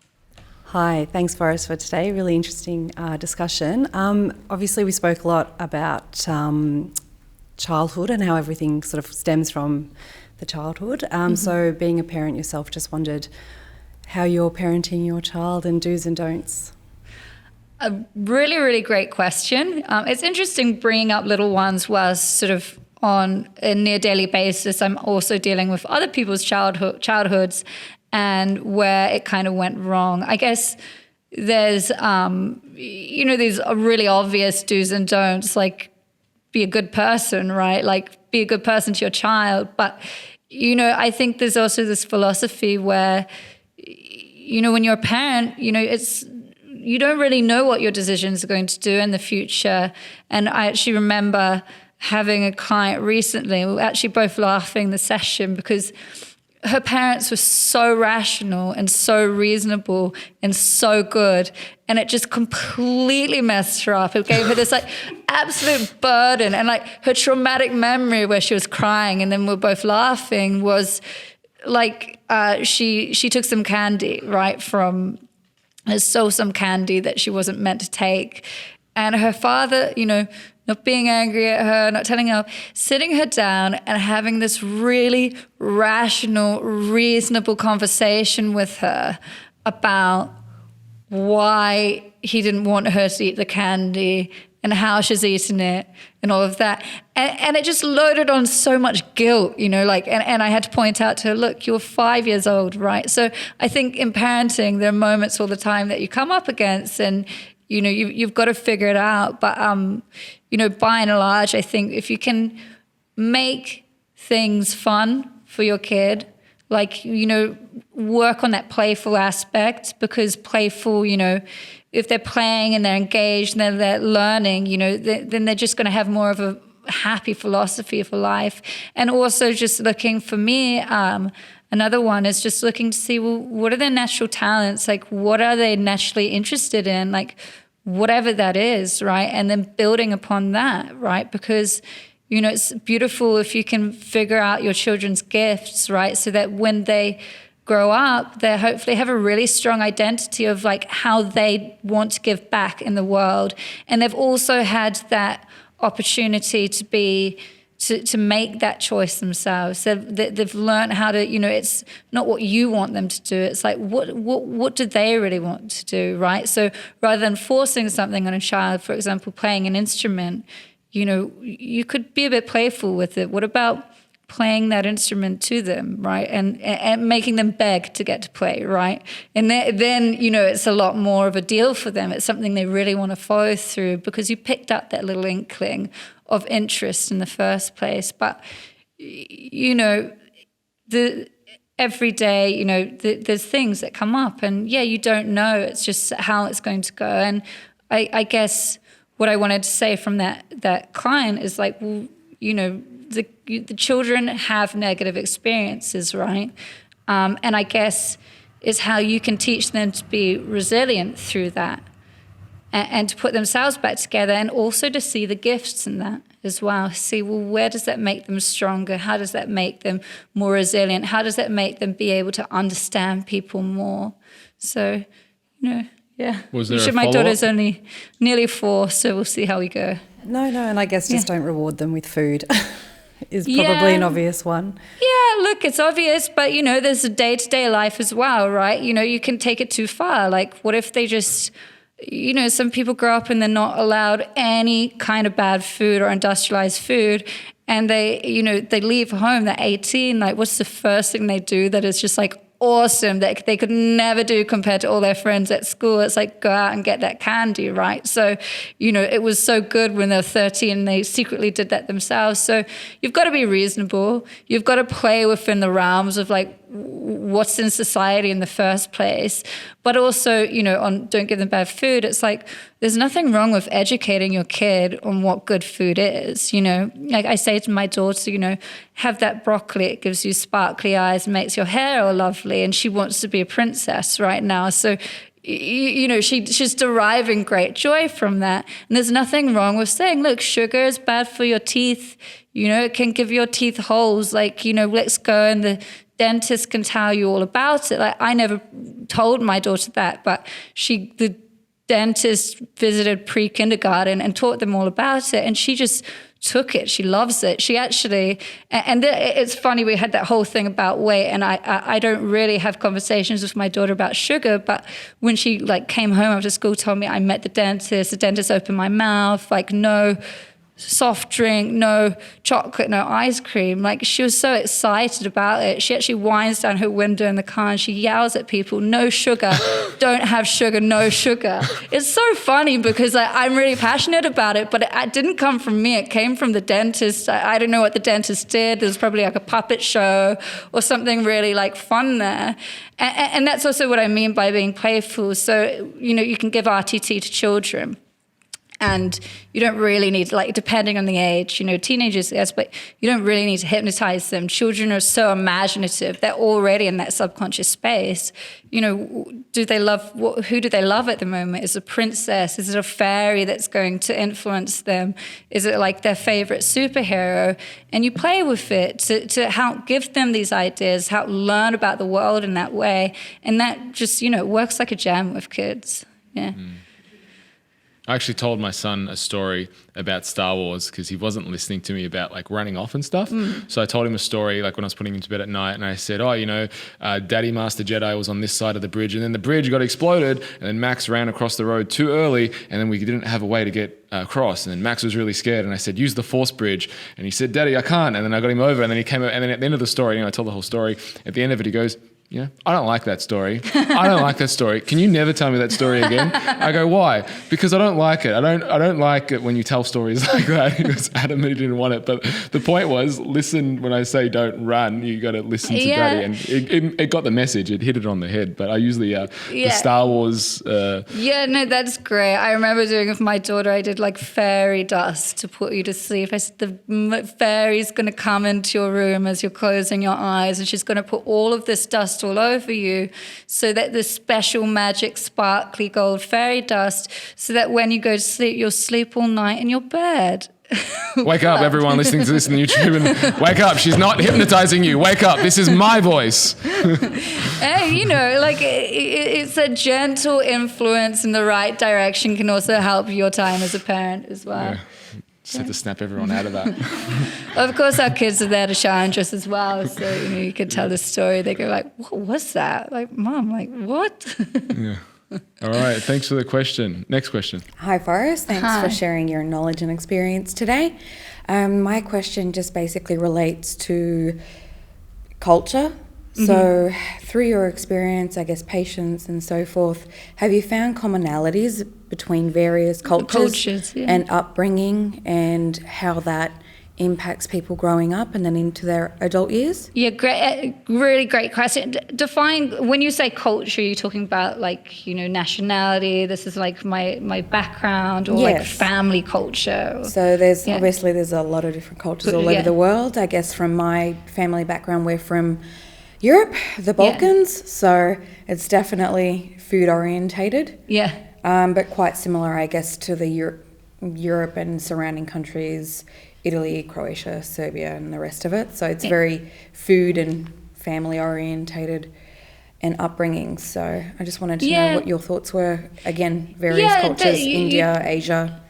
S1: Hi, thanks Forrest for today. Really interesting discussion. Obviously we spoke a lot about childhood and how everything sort of stems from the childhood. So being a parent yourself, just wondered how you're parenting your child and do's and don'ts.
S5: A really, really great question. It's interesting bringing up little ones whilst sort of on a near daily basis. I'm also dealing with other people's childhoods and where it kind of went wrong. I guess there's, these really obvious do's and don'ts, like be a good person, right? Like be a good person to your child. But, I think there's also this philosophy where, when you're a parent, you don't really know what your decisions are going to do in the future. And I actually remember having a client recently, we were actually both laughing the session because her parents were so rational and so reasonable and so good, and it just completely messed her up. It gave her this absolute burden, and her traumatic memory where she was crying and then we're both laughing was she took some candy right from stole some candy that she wasn't meant to take. And her father, not being angry at her, not telling her, sitting her down and having this really rational, reasonable conversation with her about why he didn't want her to eat the candy and how she's eating it and all of that. And it just loaded on so much guilt, and I had to point out to her, look, you're 5 years old, right? So I think in parenting, there are moments all the time that you come up against and, you've got to figure it out. But, by and large, I think if you can make things fun for your kid, work on that playful aspect, because playful, if they're playing and they're engaged and they're learning, then they're just going to have more of a happy philosophy for life. And also just looking for me, another one is just looking to see, well, what are their natural talents? What are they naturally interested in? Whatever that is, right? And then building upon that, right? Because, it's beautiful if you can figure out your children's gifts, right? So that when they grow up, they hopefully have a really strong identity of how they want to give back in the world. And they've also had that opportunity to make that choice themselves. They've learned how to, it's not what you want them to do. It's what do they really want to do, right? So rather than forcing something on a child, for example, playing an instrument, you could be a bit playful with it. What about playing that instrument to them, right? And making them beg to get to play, right? And then, it's a lot more of a deal for them. It's something they really want to follow through because you picked up that little inkling of interest in the first place. But, every day, there's things that come up and you don't know. It's just how it's going to go. And I guess what I wanted to say from that client is the children have negative experiences, right? And I guess is how you can teach them to be resilient through that and to put themselves back together, and also to see the gifts in that as well. See, well, where does that make them stronger? How does that make them more resilient? How does that make them be able to understand people more? So, yeah.
S2: Was there
S1: a
S5: my daughter's only nearly 4, so we'll see how we go.
S1: No, and I guess just don't reward them with food is probably an obvious one.
S5: Yeah, look, it's obvious, but, there's a day-to-day life as well, right? You can take it too far. What if they just, some people grow up and they're not allowed any kind of bad food or industrialized food, and they leave home, they're 18, what's the first thing they do that is just awesome that they could never do compared to all their friends at school? It's go out and get that candy, right? So, it was so good when they were 13 and they secretly did that themselves. So you've got to be reasonable. You've got to play within the realms of what's in society in the first place. But also, on don't give them bad food, it's there's nothing wrong with educating your kid on what good food is. I say to my daughter, have that broccoli, it gives you sparkly eyes and makes your hair all lovely, and she wants to be a princess right now. So she's deriving great joy from that. And there's nothing wrong with saying, look, sugar is bad for your teeth. It can give your teeth holes. Let's go, and the dentist can tell you all about it. I never told my daughter that, but the dentist visited pre-kindergarten and taught them all about it, and she just took it. She loves it. She actually, it's funny, we had that whole thing about weight, and I don't really have conversations with my daughter about sugar, but when she came home after school, told me I met the dentist opened my mouth, no soft drink, no chocolate, no ice cream. She was so excited about it. She actually winds down her window in the car and she yells at people, no sugar, don't have sugar, no sugar. It's so funny because I'm really passionate about it, but it didn't come from me. It came from the dentist. I don't know what the dentist did. There's probably a puppet show or something really fun there. And that's also what I mean by being playful. So, you can give RTT to children. And you don't really need, like, depending on the age, teenagers, yes, but you don't really need to hypnotize them. Children are so imaginative. They're already in that subconscious space. Do they love, who do they love at the moment? Is it a princess? Is it a fairy that's going to influence them? Is it like their favorite superhero? And you play with it to help give them these ideas, help learn about the world in that way. And that just, works like a jam with kids. Yeah.
S2: I actually told my son a story about Star Wars because he wasn't listening to me about like running off and stuff. So I told him a story like when I was putting him to bed at night, and I said, Daddy Master Jedi was on this side of the bridge, and then the bridge got exploded, and then Max ran across the road too early, and then we didn't have a way to get across, and then Max was really scared, and I said, use the Force bridge, and he said, Daddy, I can't, and then I got him over, and then he came over, and then at the end of the story, I told the whole story, at the end of it he goes, I don't like that story. I don't like that story. Can you never tell me that story again? I go, why? Because I don't like it. I don't like it when you tell stories like that. He was adamant he didn't want it. But the point was, listen, when I say don't run, you got to listen to Daddy. And it got the message. It hit it on the head. But I usually, the Star Wars...
S5: that's great. I remember doing it with my daughter. I did like fairy dust to put you to sleep. I said, the fairy's going to come into your room as you're closing your eyes, and she's going to put all of this dust all over you, so that the special magic sparkly gold fairy dust, so that when you go to sleep, you'll sleep all night in your bed.
S2: Wake up, everyone listening to this on YouTube, and wake up. She's not hypnotizing you. Wake up. This is my voice.
S5: Hey, it's a gentle influence in the right direction can also help your time as a parent as well.
S2: Yeah. Just had to snap everyone out of that.
S5: Of course, our kids are there to challenge us as well. So, you could tell the story. They go like, what was that? Like, Mom, like, what?
S2: Yeah. All right. Thanks for the question. Next question.
S6: Hi, Forrest. Thanks
S5: Hi.
S6: for sharing your knowledge and experience today. My question just basically relates to culture. So through your experience, I guess patients and so forth, have you found commonalities between various cultures and upbringing, and how that impacts people growing up and then into their adult years?
S5: Yeah, great, really great question. Define, when you say culture, you're talking about like, nationality, this is like my background, or like family culture.
S6: So there's obviously there's a lot of different cultures all over the world. I guess from my family background, we're from Europe, the Balkans, so it's definitely food orientated.
S5: Yeah.
S6: But quite similar, I guess, to the Europe and surrounding countries, Italy, Croatia, Serbia, and the rest of it. So it's very food and family orientated and upbringing. So I just wanted to know what your thoughts were. Again, various cultures, India, Asia.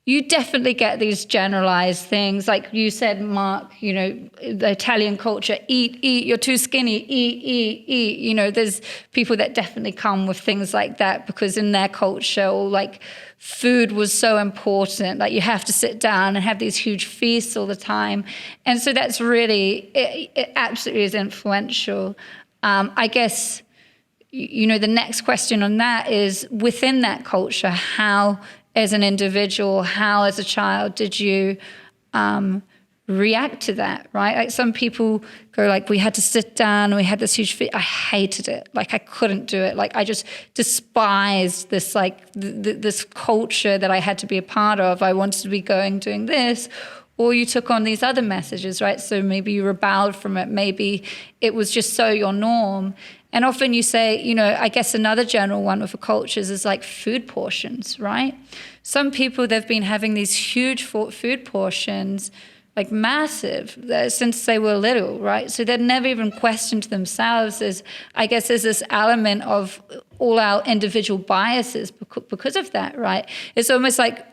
S5: You definitely get these generalized things. Like you said, Mark, the Italian culture, eat, you're too skinny, eat. There's people that definitely come with things like that because in their culture, or like food was so important. Like you have to sit down and have these huge feasts all the time. And so that's really, it absolutely is influential. I guess, the next question on that is, within that culture, how, as an individual, how as a child did you react to that, right? Like some people go like, we had to sit down and we had this huge feast. I hated it. Like I couldn't do it. Like I just despised this, like this culture that I had to be a part of. I wanted to be doing this. Or you took on these other messages, right? So maybe you rebelled from it. Maybe it was just so your norm. And often you say, I guess another general one with the cultures is like food portions, right? Some people, they've been having these huge food portions, like massive, since they were little, right? So they've never even questioned themselves. There's this element of all our individual biases because of that, right? It's almost like,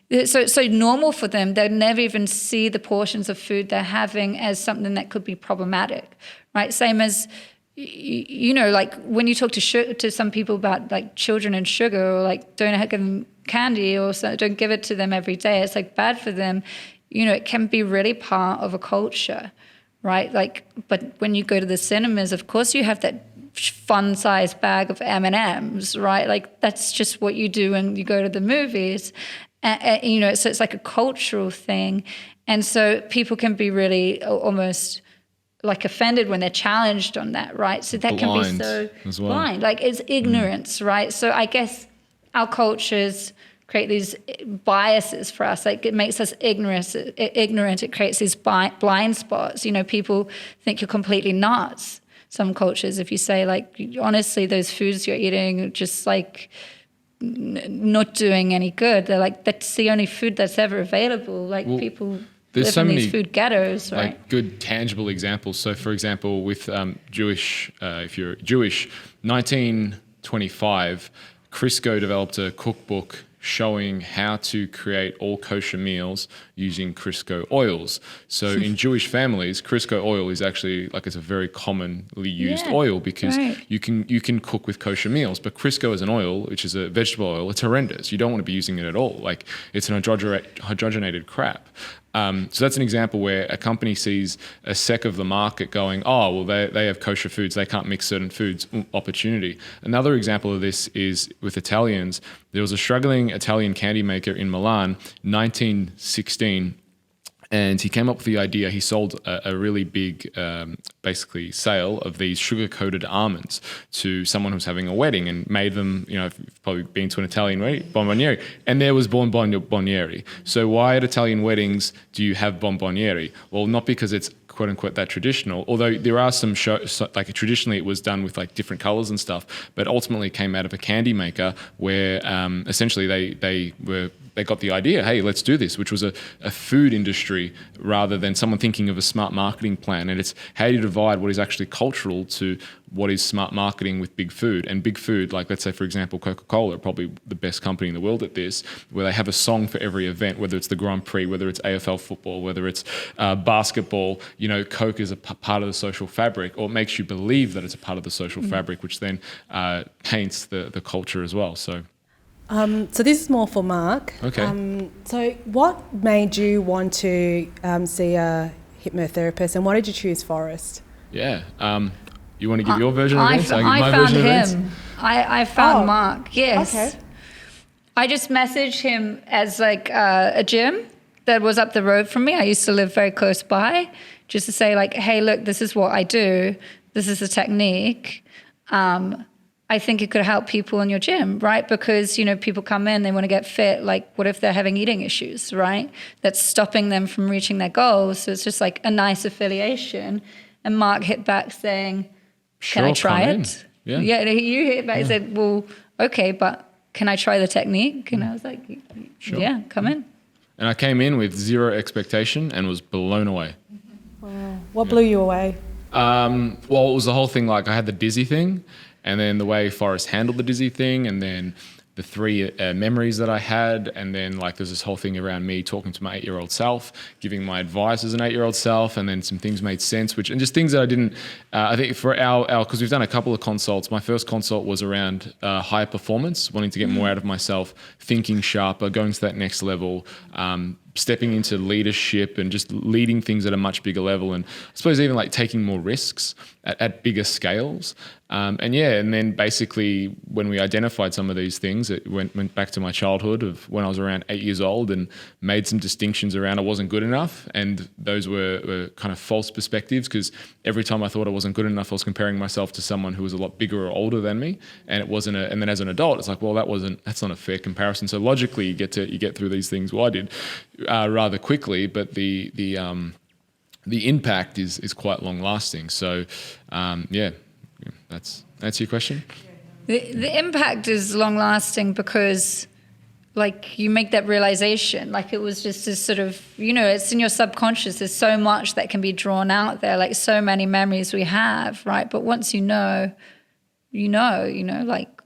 S5: it's so normal for them. They never even see the portions of food they're having as something that could be problematic, right? Same as, like when you talk to some people about like children and sugar, or like don't give them candy, or don't give it to them every day, it's like bad for them. It can be really part of a culture, right? Like, but when you go to the cinemas, of course you have that fun-sized bag of M&Ms, right? Like that's just what you do when you go to the movies. So it's like a cultural thing. And so people can be really almost like offended when they're challenged on that, right? So that can be so blind. Like it's ignorance, right? So I guess our cultures create these biases for us. Like it makes us ignorant. It creates these blind spots. You know, people think you're completely nuts. Some cultures, if you say like, honestly, those foods you're eating are just like not doing any good. They're like, that's the only food that's ever available. Like people live in these food ghettos, right?
S2: Like good tangible examples. So for example, with Jewish, if you're Jewish, 1925, Crisco developed a cookbook showing how to create all kosher meals using Crisco oils. So in Jewish families, Crisco oil is actually like it's a very commonly used oil because you can cook with kosher meals. But Crisco as an oil, which is a vegetable oil, it's horrendous. You don't want to be using it at all. Like it's an hydrogenated crap. So that's an example where a company sees a sec of the market going, oh, well, they have kosher foods. They can't mix certain foods. Opportunity. Another example of this is with Italians. There was a struggling Italian candy maker in Milan, 1916. And he came up with the idea. He sold a really big, basically, sale of these sugar-coated almonds to someone who was having a wedding and made them, you know, if you've probably been to an Italian wedding, bonboniere. And there was bonboniere. So why at Italian weddings do you have bonboniere? Well, not because it's quote unquote that traditional, although there are some shows, like traditionally it was done with like different colors and stuff, but ultimately it came out of a candy maker where essentially they got the idea, hey, let's do this, which was a food industry rather than someone thinking of a smart marketing plan. And it's how do you divide what is actually cultural to what is smart marketing with big food. And big food, like let's say, for example, Coca-Cola are probably the best company in the world at this, where they have a song for every event, whether it's the Grand Prix, whether it's AFL football, whether it's basketball. You know, Coke is a part of the social fabric, or it makes you believe that it's a part of the social fabric, which then paints the culture as well. So
S7: this is more for Mark.
S2: Okay.
S7: So what made you want to see a hypnotherapist, and why did you choose Forest?
S2: Yeah. You want to give your version of events?
S5: I found him. I found Mark, yes.
S7: Okay.
S5: I just messaged him as like a gym that was up the road from me. I used to live very close by, just to say like, hey, look, this is what I do. This is the technique. I think it could help people in your gym, right? Because, you know, people come in, they want to get fit. Like, what if they're having eating issues, right? That's stopping them from reaching their goals. So it's just like a nice affiliation. And Mark hit back saying, can I try it?
S2: Yeah.
S5: You hit back and said, well, okay, but can I try the technique? And I was like, yeah, come in.
S2: And I came in with zero expectation and was blown away.
S7: Wow. What blew you away?
S2: Well, it was the whole thing, like I had the dizzy thing, and then the way Forrest handled the dizzy thing, and then the three memories that I had, and then like there's this whole thing around me talking to my 8-year-old self, giving my advice as an 8-year-old self, and then some things made sense, and just things that I didn't, I think for our because we've done a couple of consults. My first consult was around high performance, wanting to get more out of myself, thinking sharper, going to that next level, stepping into leadership and just leading things at a much bigger level, and I suppose even like taking more risks at bigger scales. And then basically when we identified some of these things, it went back to my childhood of when I was around 8 years old and made some distinctions around I wasn't good enough. And those were kind of false perspectives, because every time I thought I wasn't good enough, I was comparing myself to someone who was a lot bigger or older than me. And it wasn't and then as an adult, it's like, well, that's not a fair comparison. So logically you get through these things. Well, I did rather quickly, but the impact is quite long lasting. So that's your question.
S5: The impact is long lasting because like you make that realization, like it was just this sort of, you know, it's in your subconscious. There's so much that can be drawn out there, like so many memories we have, right? But once you know, like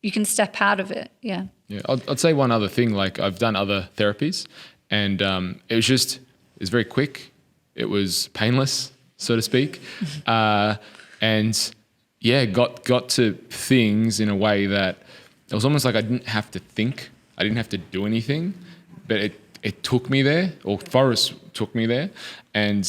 S5: you can step out of it. Yeah.
S2: Yeah. I'd say one other thing, like I've done other therapies, and it's very quick. It was painless, so to speak. And yeah, got to things in a way that it was almost like I didn't have to think. I didn't have to do anything, but it took me there, or Forrest took me there. And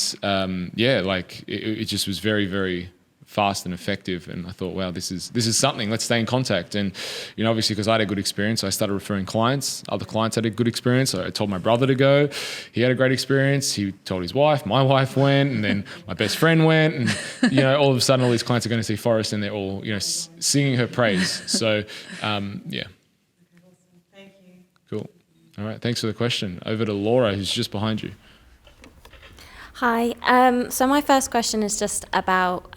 S2: it just was very, very fast and effective. And I thought, wow, this is something. Let's stay in contact. And, you know, obviously because I had a good experience, I started referring clients. Other clients had a good experience. I told my brother to go. He had a great experience. He told his wife. My wife went, and then my best friend went. And, you know, all of a sudden all these clients are going to see Forrest, and they're all, you know, singing her praise. So, yeah.
S7: Thank you.
S2: Cool. All right. Thanks for the question. Over to Laura, who's just behind you.
S8: Hi. So my first question is just about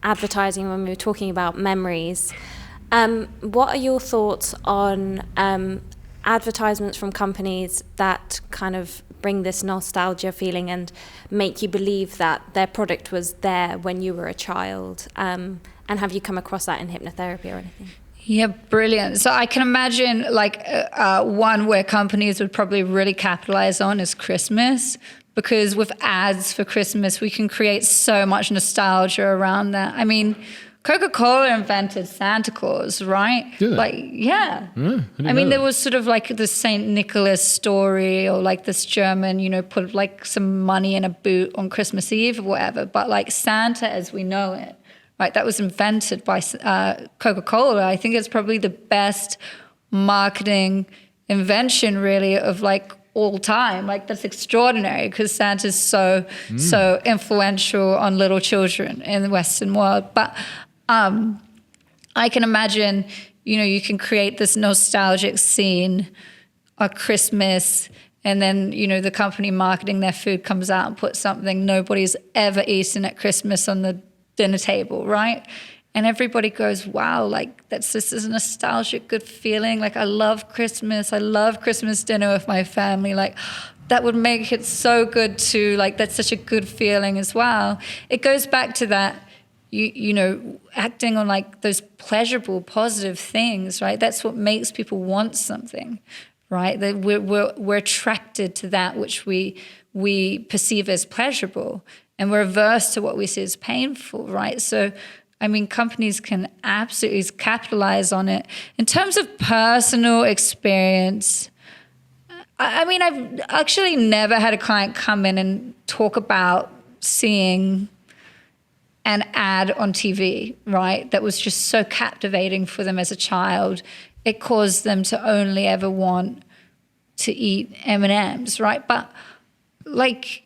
S8: advertising when we were talking about memories. What are your thoughts on advertisements from companies that kind of bring this nostalgia feeling and make you believe that their product was there when you were a child? And have you come across that in hypnotherapy or anything?
S5: Yeah, brilliant. So I can imagine one where companies would probably really capitalize on is Christmas, because with ads for Christmas, we can create so much nostalgia around that. I mean, Coca-Cola invented Santa Claus, right?
S2: Did they?
S5: Yeah. I mean, there was sort of like the Saint Nicholas story, or like this German, put like some money in a boot on Christmas Eve or whatever. But like Santa as we know it, right? That was invented by Coca-Cola. I think it's probably the best marketing invention, really, of like all time. Like, that's extraordinary, because Santa's so influential on little children in the Western world. But I can imagine, you can create this nostalgic scene of Christmas, and then, the company marketing their food comes out and puts something nobody's ever eaten at Christmas on the dinner table, right? And everybody goes, wow, like this is a nostalgic, good feeling. Like, I love Christmas. I love Christmas dinner with my family. Like, that would make it so good too. Like, that's such a good feeling as well. It goes back to that, acting on like those pleasurable, positive things, right? That's what makes people want something, right? That we're attracted to that which we perceive as pleasurable, and we're averse to what we see as painful, right? So, I mean, companies can absolutely capitalize on it. In terms of personal experience, I mean, I've actually never had a client come in and talk about seeing an ad on TV, right? That was just so captivating for them as a child. It caused them to only ever want to eat M&Ms, right? But like,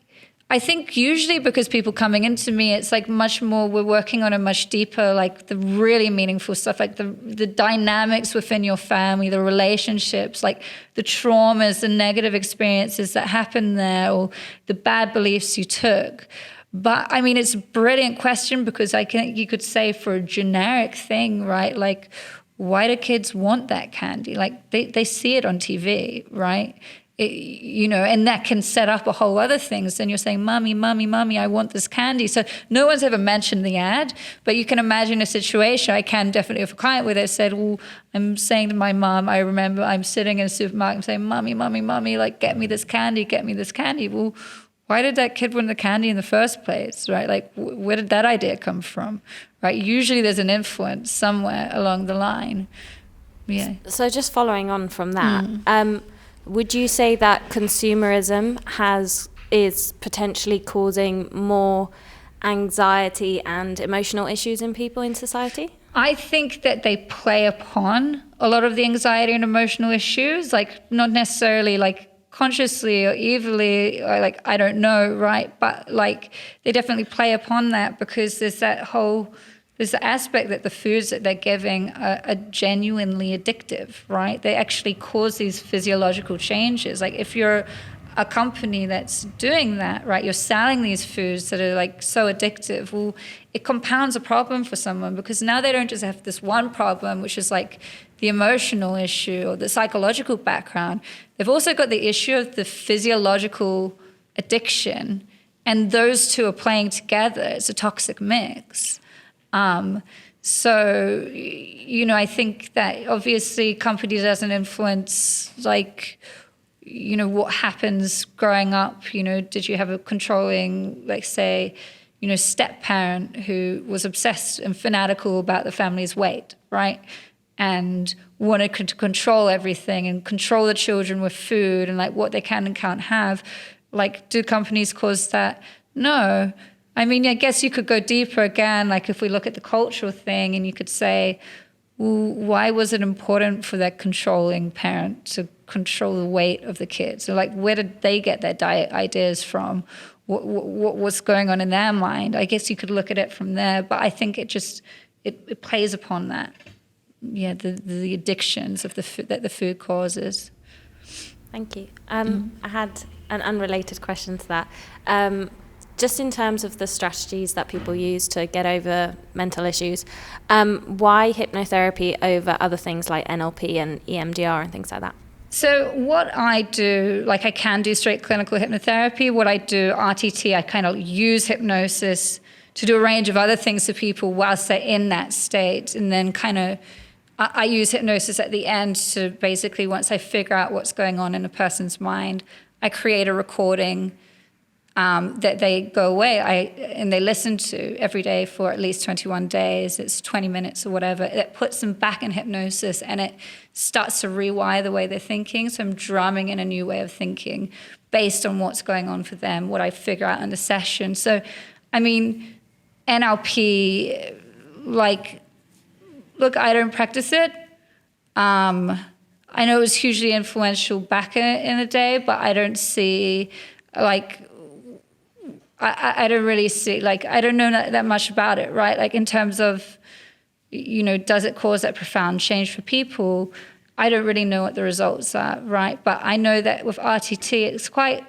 S5: I think usually because people coming into me, it's like much more, we're working on a much deeper, like the really meaningful stuff, like the dynamics within your family, the relationships, like the traumas, the negative experiences that happened there, or the bad beliefs you took. But I mean, it's a brilliant question, because you could say for a generic thing, right? Like, why do kids want that candy? Like, they see it on TV, right? And that can set up a whole other things. Then you're saying, mommy, mommy, mommy, I want this candy. So no one's ever mentioned the ad, but you can imagine a situation. I can definitely have a client where they said, well, I'm saying to my mom, I remember I'm sitting in a supermarket and saying, mommy, mommy, mommy, like, get me this candy, get me this candy. Well, why did that kid want the candy in the first place, right? Like, where did that idea come from, right? Usually there's an influence somewhere along the line. Yeah.
S8: So just following on from that, would you say that consumerism is potentially causing more anxiety and emotional issues in people in society?
S5: I think that they play upon a lot of the anxiety and emotional issues, like not necessarily like consciously or evilly, or like, I don't know, right? But like, they definitely play upon that, because there's the aspect that the foods that they're giving are genuinely addictive, right? They actually cause these physiological changes. Like, if you're a company that's doing that, right, you're selling these foods that are like so addictive, well, it compounds a problem for someone, because now they don't just have this one problem, which is like the emotional issue or the psychological background. They've also got the issue of the physiological addiction, and those two are playing together. It's a toxic mix. So, I think that obviously company doesn't influence, like, what happens growing up. Did you have a controlling, like, say, step parent who was obsessed and fanatical about the family's weight, right? And wanted to control everything and control the children with food and like what they can and can't have. Like, do companies cause that? No. I mean, I guess you could go deeper again, like if we look at the cultural thing, and you could say, well, why was it important for that controlling parent to control the weight of the kids? So like, where did they get their diet ideas from? What was going on in their mind? I guess you could look at it from there, but I think it plays upon that. the addictions of the food that the food causes.
S8: Thank you. I had an unrelated question to that. Just in terms of the strategies that people use to get over mental issues, why hypnotherapy over other things like NLP and EMDR and things like that?
S5: So what I do, like I can do straight clinical hypnotherapy. What I do, RTT, I kind of use hypnosis to do a range of other things for people whilst they're in that state. And then I use hypnosis at the end to basically, once I figure out what's going on in a person's mind, I create a recording that they go away and they listen to every day for at least 21 days. It's 20 minutes or whatever. It puts them back in hypnosis and it starts to rewire the way they're thinking. So I'm drumming in a new way of thinking based on what's going on for them, what I figure out in the session. So, I mean, NLP, look, I don't practice it. I know it was hugely influential back in the day, but I don't see, I don't really see, I don't know that much about it, right? Like in terms of, does it cause that profound change for people? I don't really know what the results are, right? But I know that with RTT, it's quite,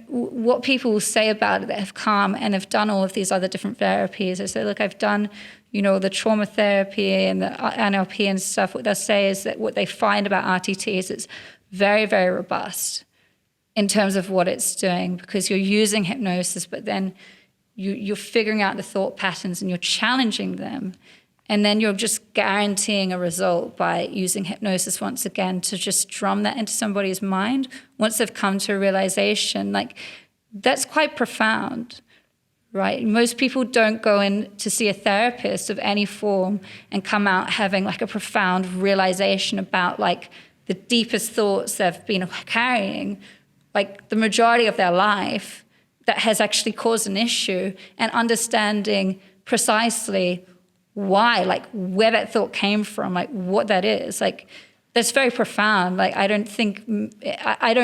S5: what people will say about it that have come and have done all of these other different therapies. They say, look, I've done, the trauma therapy and the NLP and stuff. What they'll say is that what they find about RTT is it's very, very robust in terms of what it's doing, because you're using hypnosis, but then you're figuring out the thought patterns and you're challenging them. And then you're just guaranteeing a result by using hypnosis once again to just drum that into somebody's mind once they've come to a realization. That's quite profound, right? Most people don't go in to see a therapist of any form and come out having a profound realization about the deepest thoughts they've been carrying, the majority of their life, that has actually caused an issue, and understanding precisely why, where that thought came from, what that is. That's very profound. I don't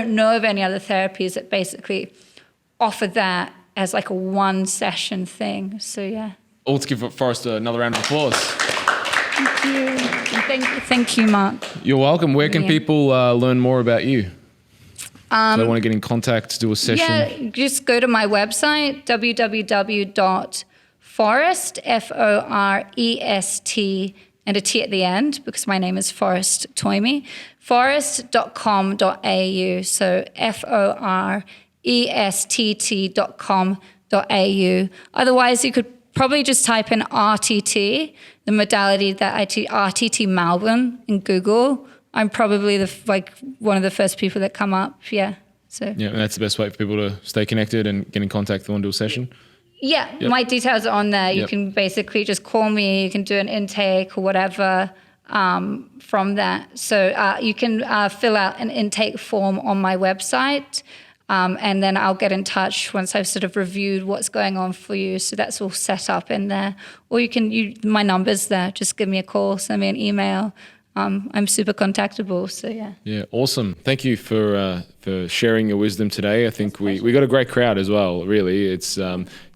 S5: know of any other therapies that basically offer that as a one session thing. So yeah.
S2: Let's give Forrest another round of applause.
S5: Thank you. And thank you, Mark.
S2: You're welcome. Where can people learn more about you? So they want to get in contact, do a session?
S5: Yeah, just go to my website, www.forest, Forest, and a T at the end, because my name is Forest Toime, forest.com.au, so forest.com.au. Otherwise, you could probably just type in RTT, the modality that I teach, RTT Melbourne, in Google. I'm probably one of the first people that come up. Yeah. So.
S2: Yeah, and that's the best way for people to stay connected and get in contact if they want to do a session.
S5: Yeah, yep. My details are on there. You can basically just call me. You can do an intake or whatever from that. So you can fill out an intake form on my website, and then I'll get in touch once I've sort of reviewed what's going on for you. So that's all set up in there. Or my number's there. Just give me a call, send me an email. I'm super contactable, so yeah. Yeah,
S2: awesome. Thank you for sharing your wisdom today. I think we got a great crowd as well, really. It's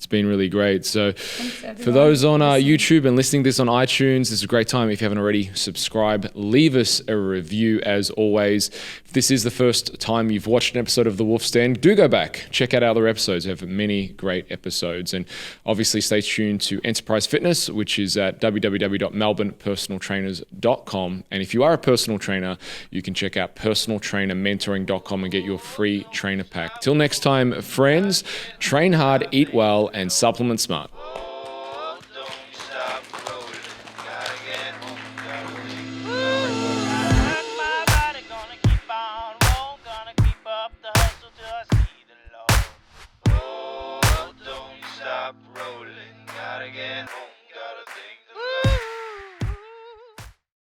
S2: been really great. So for those on YouTube and listening to this on iTunes, this is a great time. If you haven't already, subscribe. Leave us a review as always. If this is the first time you've watched an episode of The Wolf's Den, do go back. Check out other episodes. We have many great episodes. And obviously stay tuned to Enterprise Fitness, which is at www.melbournepersonaltrainers.com. And if you are a personal trainer, you can check out personaltrainermentoring.com and get your free trainer pack. Till next time, friends, train hard, eat well, and supplement smart.